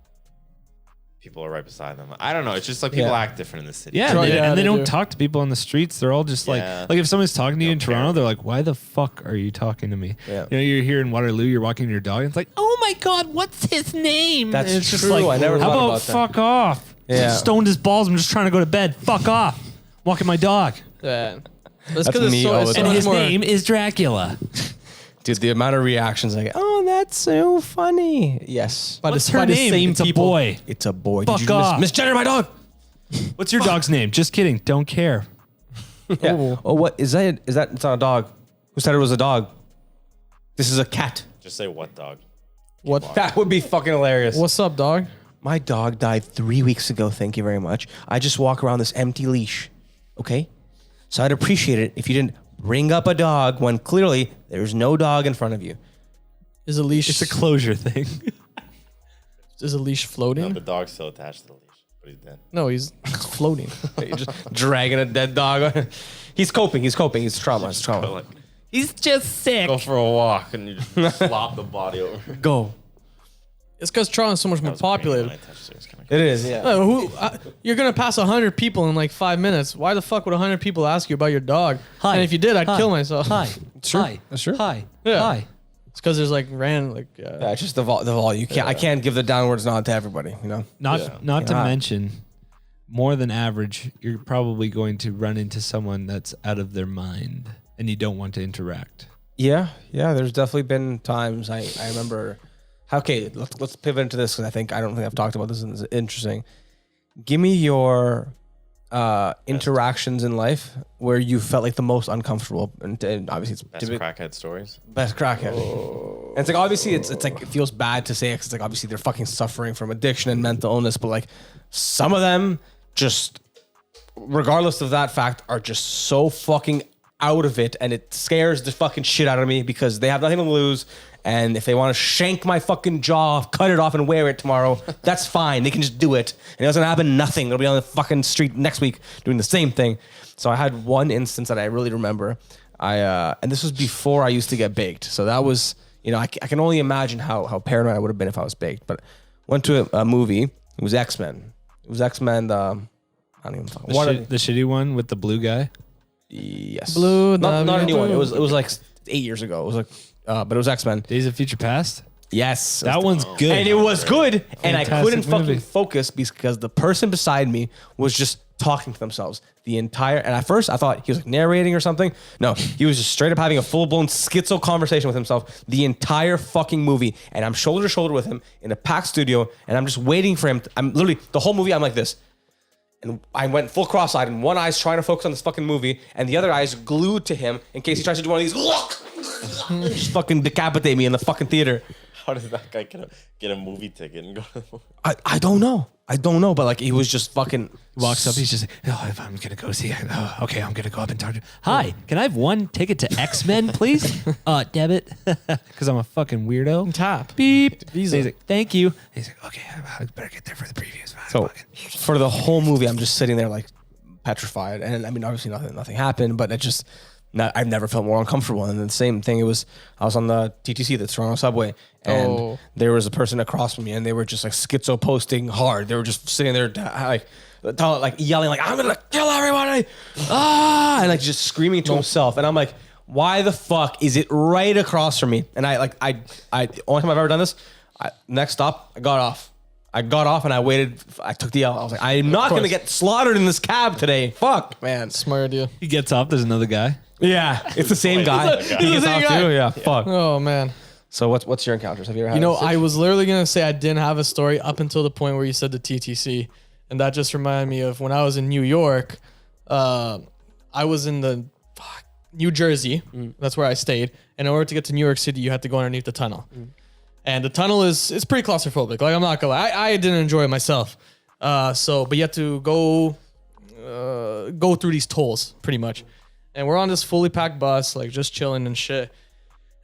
people are right beside them. I don't know. It's just like people Yeah. act different in the city. Yeah, Try- they, yeah, and they they don't do. talk to people on the streets. They're all just Yeah. like if someone's talking to you in Don't Toronto, care. they're like, "Why the fuck are you talking to me?" Yeah. You know, you're here in Waterloo, you're walking your dog, and it's like, "Oh my god, what's his name?" That's And it's just true. like, I never how thought about about that. fuck off? Yeah. Stoned his balls. I'm just trying to go to bed. Fuck off. Walking my dog. Yeah. That's That's because me it's so, all it's the so And time. much his more. name is Dracula. Dude, the amount of reactions I get, oh, that's That's so funny. Yes. By What's the, her by the name? same It's a people. boy. It's a boy. Fuck Did you off. misgender my dog? What's your dog's name? Just kidding. Don't care. Yeah. Oh. Oh, what is that? Is that? It's not a dog. Who said it was a dog? This is a cat. Just say what dog. What? That would be fucking hilarious. What's up, dog? My dog died 3 weeks ago. Thank you very much. I just walk around this empty leash. Okay? So I'd appreciate it if you didn't bring up a dog when clearly there's no dog in front of you. Is a leash? It's a closure thing. Is a leash No, floating? the dog's still attached to the leash, but he's dead. No, he's floating. You're just dragging a dead dog. He's coping. He's coping. He's trauma. It's trauma. He's just sick. Go for a walk and you just slop the body over. Go. It's because Toronto's so much more populated. It is, yeah. You're gonna pass 100 people in like 5 minutes. Why the fuck would 100 people ask you about your dog? Hi. And if you did, I'd Hi. kill myself. Hi. true. Hi. That's true. Hi. Yeah. Hi. It's because there's like Yeah, it's just the volume. You can't. I can't give the downwards nod to everybody. You know. Not to Yeah. mention, more than average, you're probably going to run into someone that's out of their mind and you don't want to interact. Yeah. There's definitely been times I remember. Okay, let's pivot into this because I don't think I've talked about this and it's interesting. Give me your interactions in life where you felt like the most uncomfortable, and obviously it's Best crackhead stories. best crackhead. And it's like obviously it's like it feels bad to say it 'cause it's like obviously they're fucking suffering from addiction and mental illness, but like some of them just regardless of that fact are just so fucking out of it, and it scares the fucking shit out of me because they have nothing to lose. And if they want to shank my fucking jaw off, cut it off and wear it tomorrow, that's fine. They can just do it. And it doesn't happen nothing. They'll be on the fucking street next week doing the same thing. So I had one instance that I really remember. And this was before I used to get baked. So that was, I can only imagine how paranoid I would have been if I was baked. But went to a movie. It was X-Men. It was X-Men. I don't even fucking The shitty one with the blue guy. Yes. Blue, Not a new one. It blue. was like 8 years ago. It was like, but it was X-Men. Days of Future Past. Yes. That one's good. And it was good, and I Fantastic couldn't fucking movie. focus because the person beside me was just talking to themselves the entire. And at first, I thought he was like narrating or something. No, he was just straight up having a full blown schizo conversation with himself the entire fucking movie. And I'm shoulder to shoulder with him in a packed studio, and I'm just waiting for him. I'm literally the whole movie. I'm like this. And I went full cross-eyed, and one eye's trying to focus on this fucking movie, and the other eye's glued to him in case he tries to do one of these. Just fucking decapitate me in the fucking theater. How does that guy get a movie ticket and go to the movie? I don't know. But like he was just fucking Walks up, he's just like, oh, if I'm gonna go see it, okay, I'm gonna go up and talk to. Hi, can I have one ticket to X-Men, please? Debit, because I'm a fucking weirdo. Tap. Beep. Visa. He's like, thank you. He's like, okay, I better get there for the previews. so for the whole movie. I'm just sitting there like petrified, and I mean obviously nothing happened, but I've never felt more uncomfortable. And then the same thing, I was on the TTC, the Toronto subway, and there was a person across from me, and they were just like schizo posting hard. They were just sitting there like yelling like I'm gonna kill everybody, and like just screaming to himself. And I'm like, why the fuck is it right across from me? And I only time I've ever done this. Next stop, I got off and I waited. I took the L. I was like, I'm not gonna get slaughtered in this cab today. Fuck, man. Smart idea. He gets off. There's another guy. Yeah, it's the same guy. He's the He gets same off guy. too. Yeah, fuck. Oh man. So what's your encounters? Have you ever had? I was literally gonna say I didn't have a story up until the point where you said the TTC, and that just reminded me of when I was in New York. I was in New Jersey. That's where I stayed. And in order to get to New York City, you had to go underneath the tunnel. And the tunnel it's pretty claustrophobic. Like I'm not gonna lie, I didn't enjoy it myself. But you have to go through these tolls pretty much. And we're on this fully packed bus, like just chilling and shit.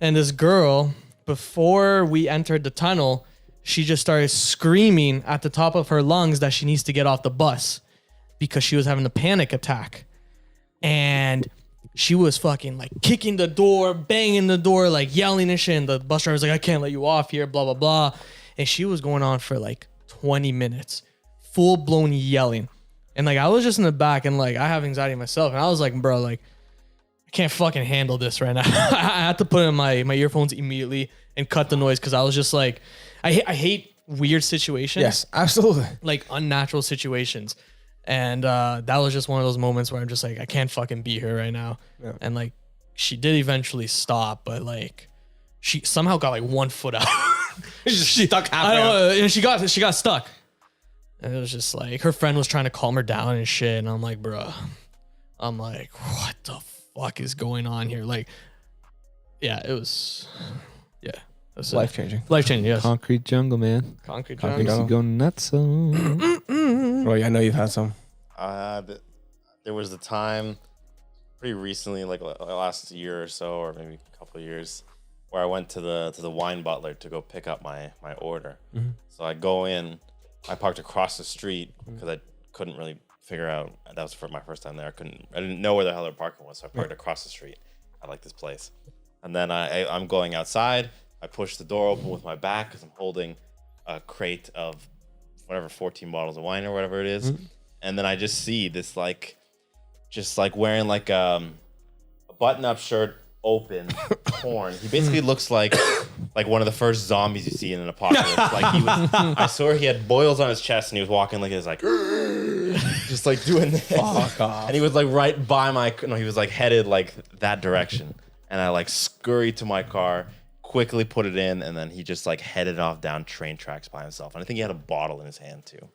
And this girl, before we entered the tunnel, she just started screaming at the top of her lungs that she needs to get off the bus because she was having a panic attack. And she was fucking like kicking the door, banging the door, like yelling and shit. And the bus driver was like, I can't let you off here, blah, blah, blah. And she was going on for like 20 minutes, full blown yelling. And like, I was just in the back and like, I have anxiety myself. And I was like, bro, like, I can't fucking handle this right now. I had to put in my earphones immediately and cut the noise because I was just like, I hate weird situations. Yes, absolutely. Like unnatural situations. And that was just one of those moments where I'm just like, I can't fucking be here right now. Yeah. And like, she did eventually stop, but like, she somehow got like 1 foot out. She stuck I halfway. don't know, and she got stuck. And it was just like her friend was trying to calm her down and shit. And I'm like, bruh, what the fuck is going on here? Like, yeah, it was Life changing. Life changing, yes. Concrete jungle, man. Concrete Concrete jungle. Makes you go nuts. Roy, I know you've had some. There was the time pretty recently, like last year or so, or maybe a couple of years, where I went to the wine butler to go pick up my order. So I go in, I parked across the street because I couldn't really figure out. That was for my first time there. I didn't know where the hell their parking was, so I parked across the street. I like this place, and then I'm going outside. I push the door open with my back because I'm holding a crate of whatever 14 bottles of wine or whatever it is, and then I just see this just wearing like a button-up shirt, open, torn. He basically looks like one of the first zombies you see in an apocalypse. Like I swear he had boils on his chest and he was walking like he was like just like doing this. Fuck off. And he was like right by he was like headed like that direction. And I like scurried to my car, quickly put it in, and then he just like headed off down train tracks by himself. And I think he had a bottle in his hand too.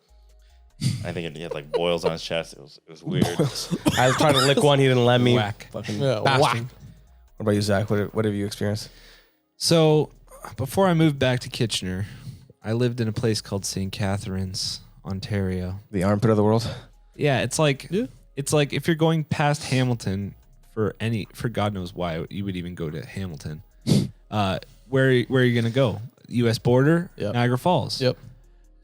I think he had like boils on his chest. It was weird. I was trying to lick one. He didn't let me. Whack. Fucking Yeah, bastard. whack. What about you, Zach? What have you experienced? So before I moved back to Kitchener, I lived in a place called St. Catharines, Ontario. The armpit of the world. Yeah, it's like if you're going past Hamilton for God knows why you would even go to Hamilton. Where are you gonna go? U.S. border, Yep. Niagara Falls. Yep.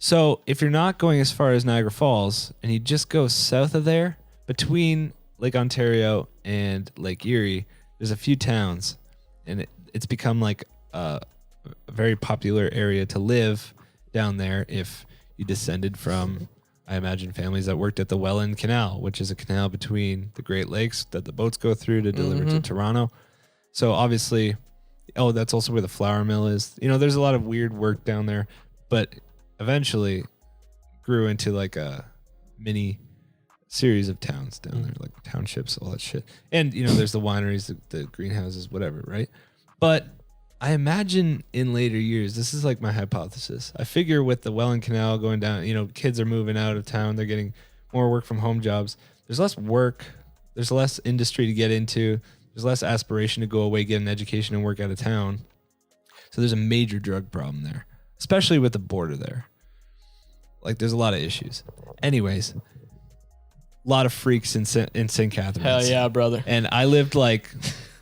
So if you're not going as far as Niagara Falls and you just go south of there, between Lake Ontario and Lake Erie, there's a few towns, and it's become like a very popular area to live down there if you descended from, I imagine, families that worked at the Welland Canal, which is a canal between the Great Lakes that the boats go through to deliver to Toronto. So obviously, that's also where the flour mill is. There's a lot of weird work down there, but eventually grew into like a mini series of towns down there, like townships, all that shit. And, there's the wineries, the greenhouses, whatever, right? But I imagine in later years, this is like my hypothesis. I figure with the Welland Canal going down, kids are moving out of town. They're getting more work from home jobs. There's less work. There's less industry to get into. There's less aspiration to go away, get an education, and work out of town. So there's a major drug problem there, especially with the border there. Like, there's a lot of issues. Anyways, a lot of freaks in St. Catharines. Hell yeah, brother. And I lived like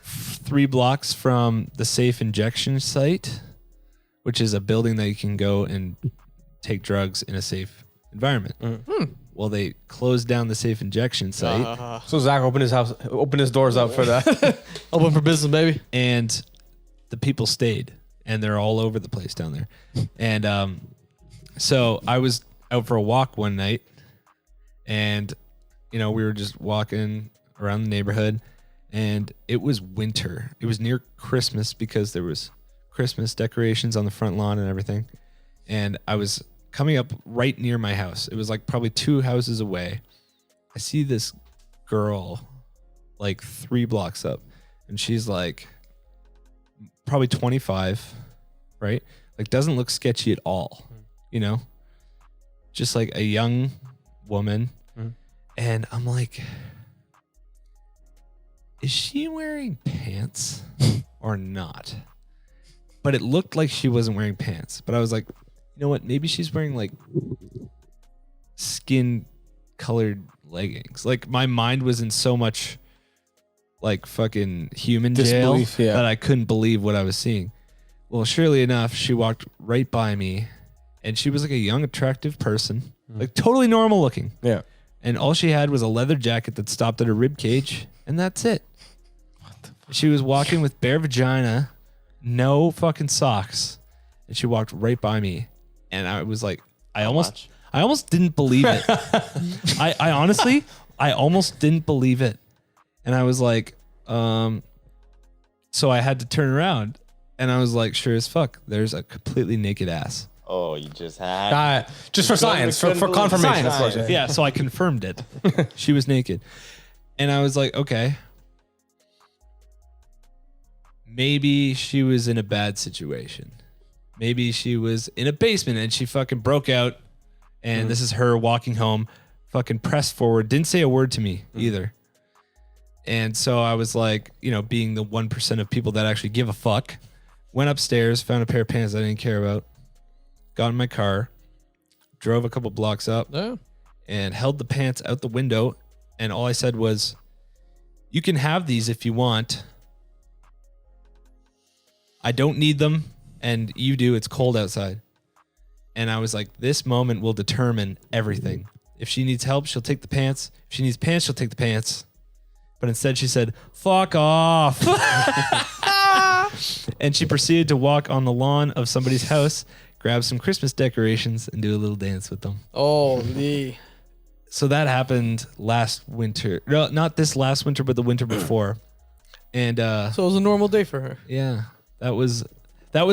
3 blocks from the safe injection site, which is a building that you can go and take drugs in a safe environment. Well, they closed down the safe injection site. So Zach opened his doors up for that. Open for business, baby. And the people stayed, and they're all over the place down there. And so I was out for a walk one night, and we were just walking around the neighborhood, and it was winter. It was near Christmas because there was Christmas decorations on the front lawn and everything. And I was coming up right near my house. It was like probably 2 houses away. I see this girl like 3 blocks up, and she's like probably 25, right? Like, doesn't look sketchy at all, just like a young woman. And I'm like, is she wearing pants or not? But it looked like she wasn't wearing pants. But I was like, you know what? Maybe she's wearing like skin colored leggings. Like, my mind was in so much like fucking human jail Disbelief, yeah. that I couldn't believe what I was seeing. Well, surely enough, she walked right by me, and she was like a young, attractive person, like totally normal looking. Yeah. And all she had was a leather jacket that stopped at her rib cage, and that's it. She was walking with bare vagina, no fucking socks, and she walked right by me. And I was like, I almost didn't believe it. I honestly almost didn't believe it. And I was like, so I had to turn around, and I was like, sure as fuck, there's a completely naked ass. Oh, you just had. Just for science, for confirmation. That's what Yeah, so I confirmed it. She was naked. And I was like, okay, maybe she was in a bad situation. Maybe she was in a basement and she fucking broke out. And this is her walking home, fucking pressed forward, didn't say a word to me either. And so I was like, you know, being the 1% of people that actually give a fuck, went upstairs, found a pair of pants I didn't care about, got in my car, drove a couple blocks up, and held the pants out the window. And all I said was, you can have these if you want. I don't need them. And you do. It's cold outside. And I was like, this moment will determine everything. If she needs help, she'll take the pants. If she needs pants, she'll take the pants. But instead she said, fuck off. And she proceeded to walk on the lawn of somebody's house, grab some Christmas decorations, and do a little dance with them. Holy. So that happened last winter. No, not this last winter, but the winter before. And So it was a normal day for her. yeah, that was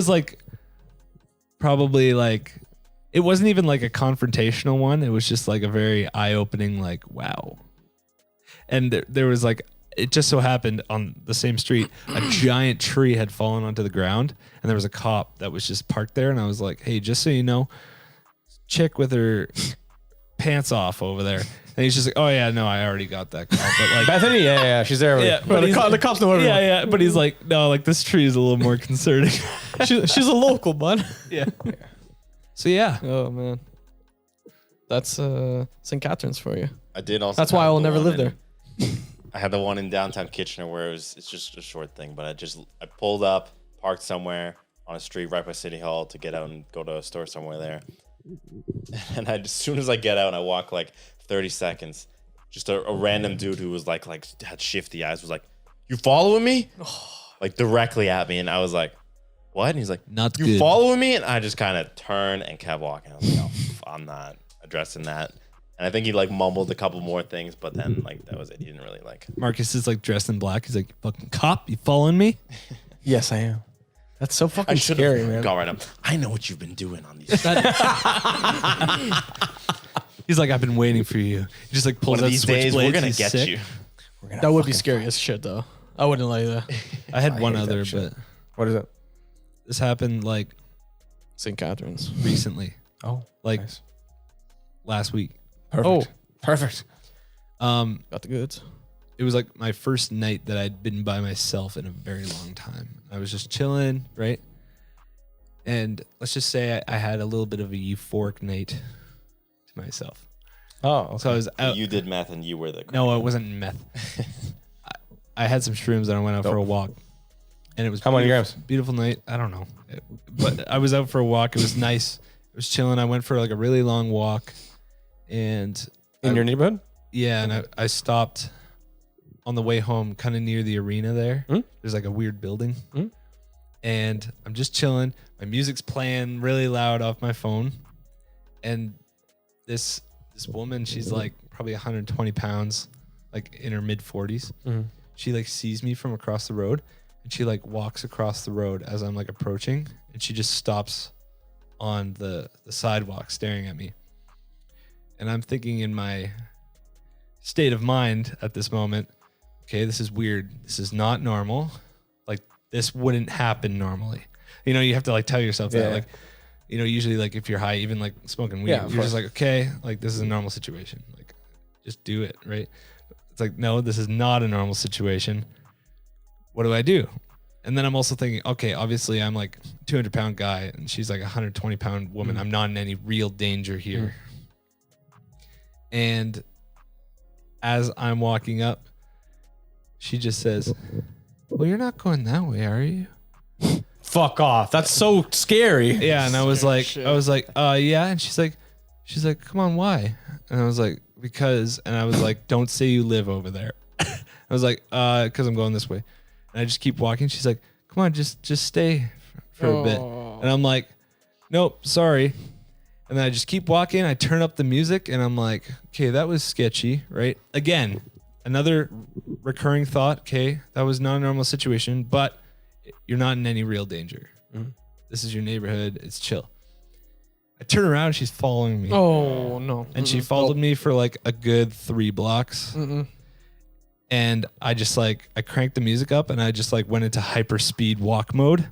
like probably like, it wasn't even like a confrontational one. It was just like a very eye-opening, like, wow. And there was like, it just so happened on the same street, a giant tree had fallen onto the ground, and there was a cop that was just parked there. And I was like, hey, just so you know, chick with her pants off over there. And he's just like, oh yeah, no, I already got that call. But like, Bethany, yeah, she's there. yeah, But the cops know everyone. yeah, but he's like, no, like this tree is a little more concerning. She's a local, bud. Yeah. So yeah, Oh, man. That's St. Catharines for you. I did also. That's why I have will the never one live in- there. I had the one in downtown Kitchener where it's just a short thing, but I pulled up, parked somewhere on a street right by City Hall to get out and go to a store somewhere there. And as soon as I get out and I walk like 30 seconds, just a random dude who was like had shifty eyes was like, "You following me?" Like directly at me, and I was like, "What?" And he's like, Not "You good." following me?" And I just kind of turned and kept walking. I was like, "Oh, I'm not addressing that." And I think he like mumbled a couple more things, but then like that was it. He didn't really like. Marcus is like dressed in black. He's like, fucking cop, you following me? Yes, I am. That's so fucking I should scary, have man. gone right up. I know what you've been doing on these. He's like, I've been waiting for you. He just like pulls One of out these days, we're switchblades. gonna He's get sick. you. That would be scary as shit, though. I wouldn't like that. I had one hate that other, shit. but What is it? this happened like St. Catharines. recently, Oh, like nice. last week. Perfect. Perfect. Got the goods. It was like my first night that I'd been by myself in a very long time. I was just chilling, right? And let's just say I had a little bit of a euphoric night to myself. Oh, okay. So I was out. You did meth and you were the. No, it wasn't meth. I had some shrooms and I went out for a walk. And it was How many beautiful- grams? Beautiful night. I don't know. But I was out for a walk. It was nice. It was chilling. I went for like a really long walk. And In your neighborhood? yeah, and I stopped on the way home kind of near the arena there. Hmm? There's like a weird building. Hmm? And I'm just chilling. My music's playing really loud off my phone. And this woman, she's like probably 120 pounds, like in her mid 40s. Mm-hmm. She like sees me from across the road and she like walks across the road as I'm like approaching, and she just stops on the sidewalk staring at me. And I'm thinking in my state of mind at this moment, okay, this is weird. This is not normal. Like this wouldn't happen normally. You know, you have to like tell yourself that. Yeah. Like, you know, usually like if you're high, even like smoking weed, Yeah, of you're just course. like, okay, like this is a normal situation. Like just do it, right? It's like, no, this is not a normal situation. What do I do? And then I'm also thinking, okay, obviously I'm like 200-pound guy and she's like a 120-pound woman. I'm not in any real danger here. And as I'm walking up, she just says, well, you're not going that way, are you? Fuck off. That's so scary. Yeah. And I was like, yeah. And she's like, come on, why? And I was like, because, and I was like, don't say you live over there. I was like, cause I'm going this way. And I just keep walking. She's like, come on, just stay for a bit. And I'm like, nope, sorry. And then I just keep walking. I turn up the music and I'm like, okay, that was sketchy, right? Again, another recurring thought. Okay, that was not a normal situation, but you're not in any real danger. This is your neighborhood. It's chill. I turn around. She's following me. Oh, no. And she followed me for like a good 3 blocks. and I just like I cranked the music up and I just like went into hyper speed walk mode,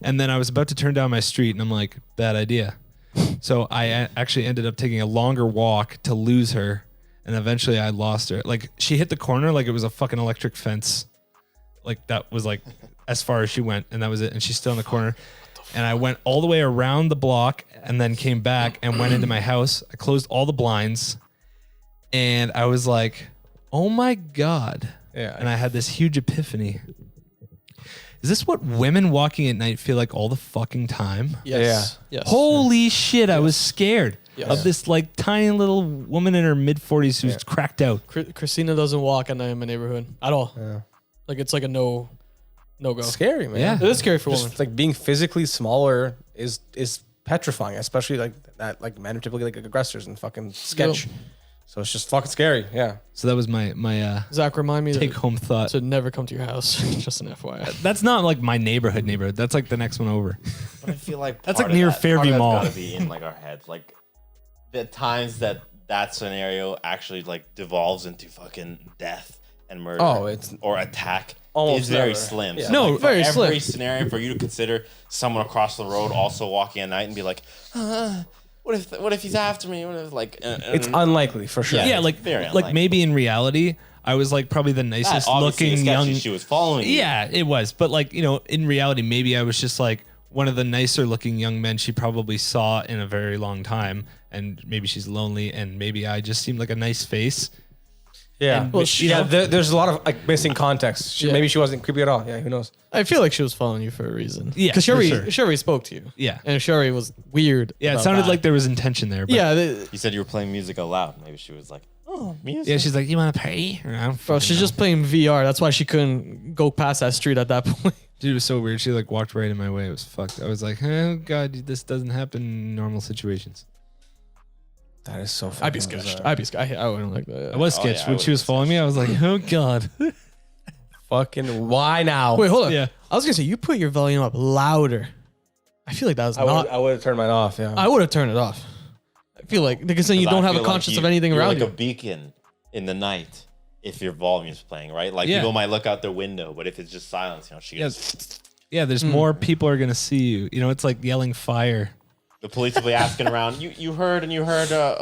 and then I was about to turn down my street and I'm like, bad idea. So I actually ended up taking a longer walk to lose her, and eventually I lost her. Like she hit the corner like it was a fucking electric fence. Like that was like as far as she went, and that was it. And she's still in the corner. And I went all the way around the block and then came back and went into my house. I closed all the blinds and I was like, oh my God. Yeah. And I had this huge epiphany. Is this what women walking at night feel like all the fucking time? Yes. Yes. Holy shit, I was scared Yes. of this like tiny little woman in her mid 40s who's cracked out. Christina doesn't walk at night in my neighborhood at all. Yeah. Like it's like a no go. Scary, man. Yeah. It is scary for women. Just like being physically smaller is petrifying, especially like that. Like men are typically like aggressors and fucking sketch. So it's just fucking scary. Yeah. So that was my Zach, remind me take home thought. to never come to your house. Just an FYI. That's not like my neighborhood. That's like the next one over. But I feel like That's part like of near that- Fairview part of Mall. that's gotta be in like our heads, like the times that scenario actually like devolves into fucking death and murder. Oh, it's or attack. almost Is very never. slim. Yeah. So, No, like, for very every slim. scenario for you to consider someone across the road also walking at night and be like, what if he's after me? What if like It's unlikely for sure. Yeah. Yeah, it's like very like unlikely. maybe in reality, I was like probably the nicest obviously looking sketchy, young. she was following you. Yeah, it was. But like, you know, in reality, maybe I was just like one of the nicer looking young men she probably saw in a very long time. And maybe she's lonely, and maybe I just seemed like a nice face. Yeah. And, Well, yeah. There's a lot of like missing context. Yeah. Maybe she wasn't creepy at all. Yeah. Who knows? I feel like she was following you for a reason. Yeah, because for Sherry sure. spoke to you. Yeah. And Sherry was weird. Yeah, it about sounded that. like there was intention there. But Yeah, You said you were playing music out loud. Maybe she was like, oh, music. yeah, she's like, you want to party? I don't bro, fucking she's know. just playing VR. That's why she couldn't go past that street at that point. Dude, it was so weird. She like walked right in my way. It was fucked. I was like, oh God, this doesn't happen in normal situations. That is so. I'd be fucking sketched. bizarre. I'd be sketched. I wouldn't like that. I was Oh, sketched yeah, I when she was would've following me. I was like, oh God. Fucking why now? Wait, hold on. Yeah. I was gonna say you put your volume up louder. I feel like that was I not. would have turned mine off. Yeah. I would have turned it off. I feel like because then you 'Cause I don't have a feel like conscience you- of anything you're around like you. a beacon in the night if your volume's playing, right? Like Yeah. people might look out their window, but if it's just silence, she Yeah. goes, Yeah, there's more people are gonna see you. You know, it's like yelling fire. the police will be asking around. You heard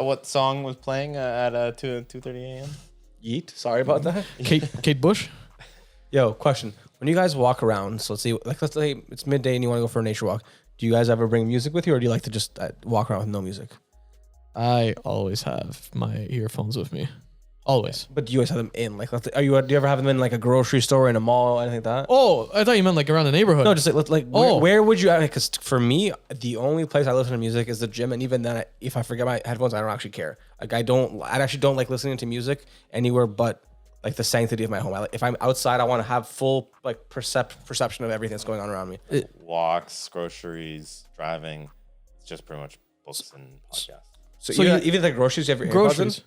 what song was playing at 2:30 a.m. Yeet. Sorry about that. Kate Bush. Yo, question. When you guys walk around, so let's say it's midday and you want to go for a nature walk. Do you guys ever bring music with you, or do you like to just walk around with no music? I always have my earphones with me. Always. But do you always have them in? Like, do you ever have them in like a grocery store, in a mall, anything like that? Oh, I thought you meant like around the neighborhood. No, just like Oh. where would you? Because for me, the only place I listen to music is the gym, and even then, if I forget my headphones, I don't actually care. Like I actually don't like listening to music anywhere but like the sanctity of my home. If I'm outside, I want to have full like perception of everything that's going on around me. Walks, groceries, driving. It's just pretty much books and podcasts. So, So even the groceries, you have your AirPods groceries. in?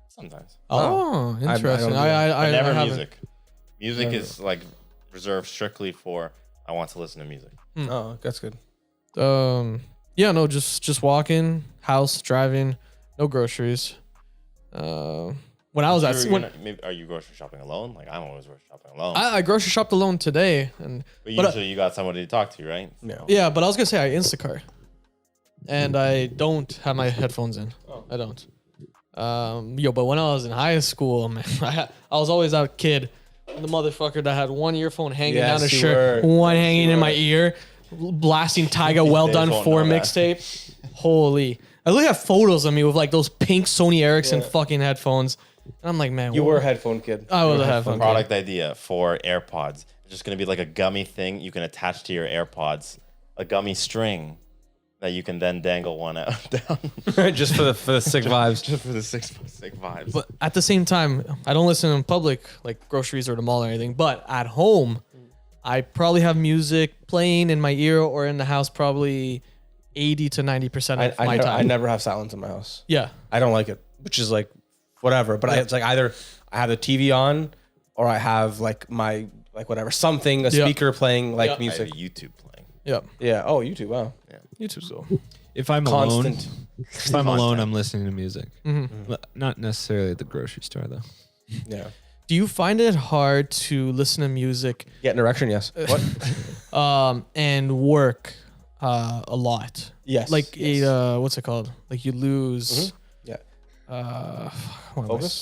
Sometimes, Oh, I interesting. don't do I but never haven't. music. Music is like reserved strictly for I want to listen to music. Oh, that's good. Yeah, no, just walking, house, driving, no groceries. When I was at Are you grocery shopping alone? Like I'm always grocery shopping alone. I grocery shopped alone today, but but usually you got somebody to talk to, right? Yeah. yeah, but I was gonna say I Instacart, and I don't have my headphones in. I don't. But when I was in high school, man, I was always that kid, the motherfucker that had one earphone hanging Yes, down his you shirt, were. one hanging in my ear, blasting Tyga Well They Done won't 4 know that. mixtape. Holy. I look at photos of me with like those pink Sony Ericsson fucking headphones. And I'm like, man, You what- were a headphone kid. I was You were a headphone kid. Product idea for AirPods. It's just gonna be like a gummy thing you can attach to your AirPods, a gummy string that you can then dangle one out down. just for the sick vibes. Just for the sick vibes. But at the same time, I don't listen in public, like groceries or the mall or anything. But at home, I probably have music playing in my ear or in the house probably 80 to 90% of my time. I never have silence in my house. Yeah. I don't like it, which is like whatever. But it's like either I have the TV on or I have like my like whatever something a Yeah. speaker playing like Yeah. I have music. YouTube playing. Yeah. Yeah. Oh, YouTube. Wow. YouTube's cool. If I'm Constant. alone, if I'm alone, Constant. I'm listening to music. Mm-hmm. Not necessarily at the grocery store though. Yeah. Do you find it hard to listen to music Get an erection, yes. What? and work a lot? Yes. Like yes. what's it called? Like you lose. Yeah.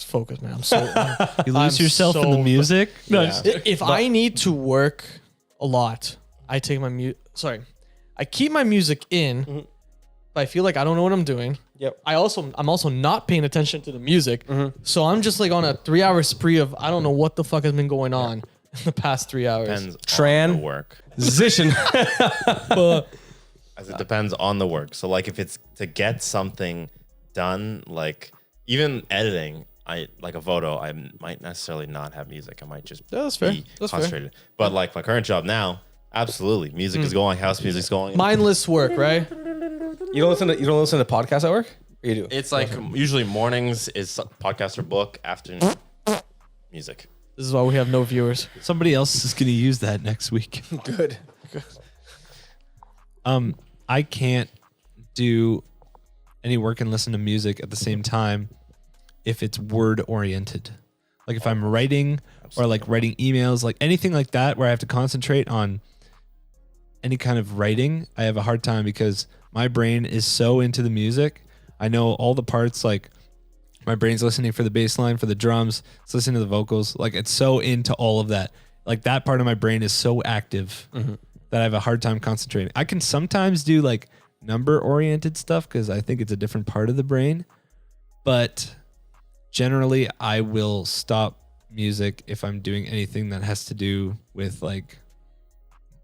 Focus, man. I'm so. You lose I'm yourself in the so- music. No, Yeah. just- If I need to work a lot, I take my I keep my music in, but I feel like I don't know what I'm doing. Yep. I'm also not paying attention to the music, so I'm just like on a 3-hour spree of I don't know what the fuck has been going on in the past 3 hours. Depends Tran. on the work. Zishin. As it depends on the work. So like if it's to get something done, like even editing, I like a photo, I might necessarily not have music. I might just That's fair. be That's fair. concentrated. But like my current job now, absolutely, music is going, house music's going. Mindless work, right? You don't listen to podcasts at work? Or you do? It's like usually mornings is podcast or book, afternoon music. This is why we have no viewers. somebody else is going to use that next week. Good. I can't do any work and listen to music at the same time if it's word oriented. Like if I'm writing or like writing emails, like anything like that where I have to concentrate on any kind of writing, I have a hard time because my brain is so into the music. I know all the parts, like my brain's listening for the bass line, for the drums, it's listening to the vocals. Like it's so into all of that. Like that part of my brain is so active that I have a hard time concentrating. I can sometimes do like number oriented stuff because I think it's a different part of the brain. But generally I will stop music if I'm doing anything that has to do with like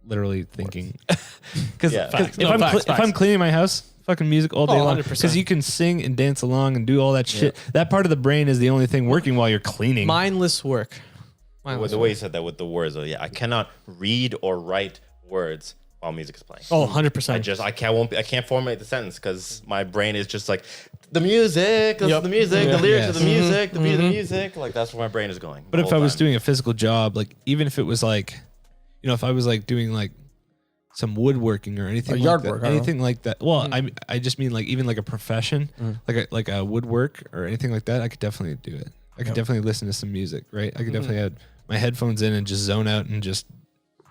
literally thinking. Because Yeah. if I'm cleaning my house, fucking music all day long. 100%. Because you can sing and dance along and do all that shit. That part of the brain is the only thing working while you're cleaning. Mindless work. With the way you said that with the words, though, yeah, I cannot read or write words while music is playing. Oh, 100%. I can't formulate the sentence because my brain is just like the music, listen Yep. to the music, the lyrics Yes. of the music, the beat of the music. Like that's where my brain is going. But the if whole I was time. doing a physical job, like even if it was like, you know, if I was like doing like some woodworking or anything, Or like yard that, work, I don't anything like that. Well, I just mean like even like a profession, like a woodwork or anything like that. I could definitely do it. I could definitely listen to some music, right? I could definitely have my headphones in and just zone out and just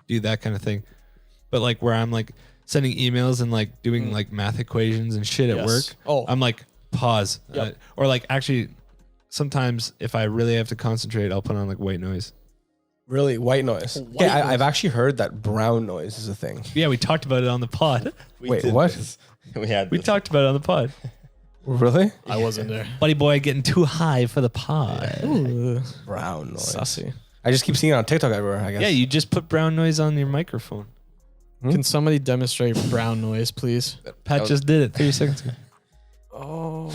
do that kind of thing. But like where I'm like sending emails and like doing like math equations and shit at Yes. work, Oh. I'm like pause. Yep. Or like actually sometimes if I really have to concentrate, I'll put on like white noise. Really? White noise. White noise. I've actually heard that brown noise is a thing. Yeah, we talked about it on the pod. We Wait, did what? this. We We talked about it on the pod. Really? I wasn't there. Buddy boy getting too high for the pod. Ooh, Brown noise. sussy. I just keep seeing it on TikTok everywhere, I guess. Yeah, you just put brown noise on your microphone. Can somebody demonstrate brown noise, please? Pat just did it 30 seconds ago. Oh.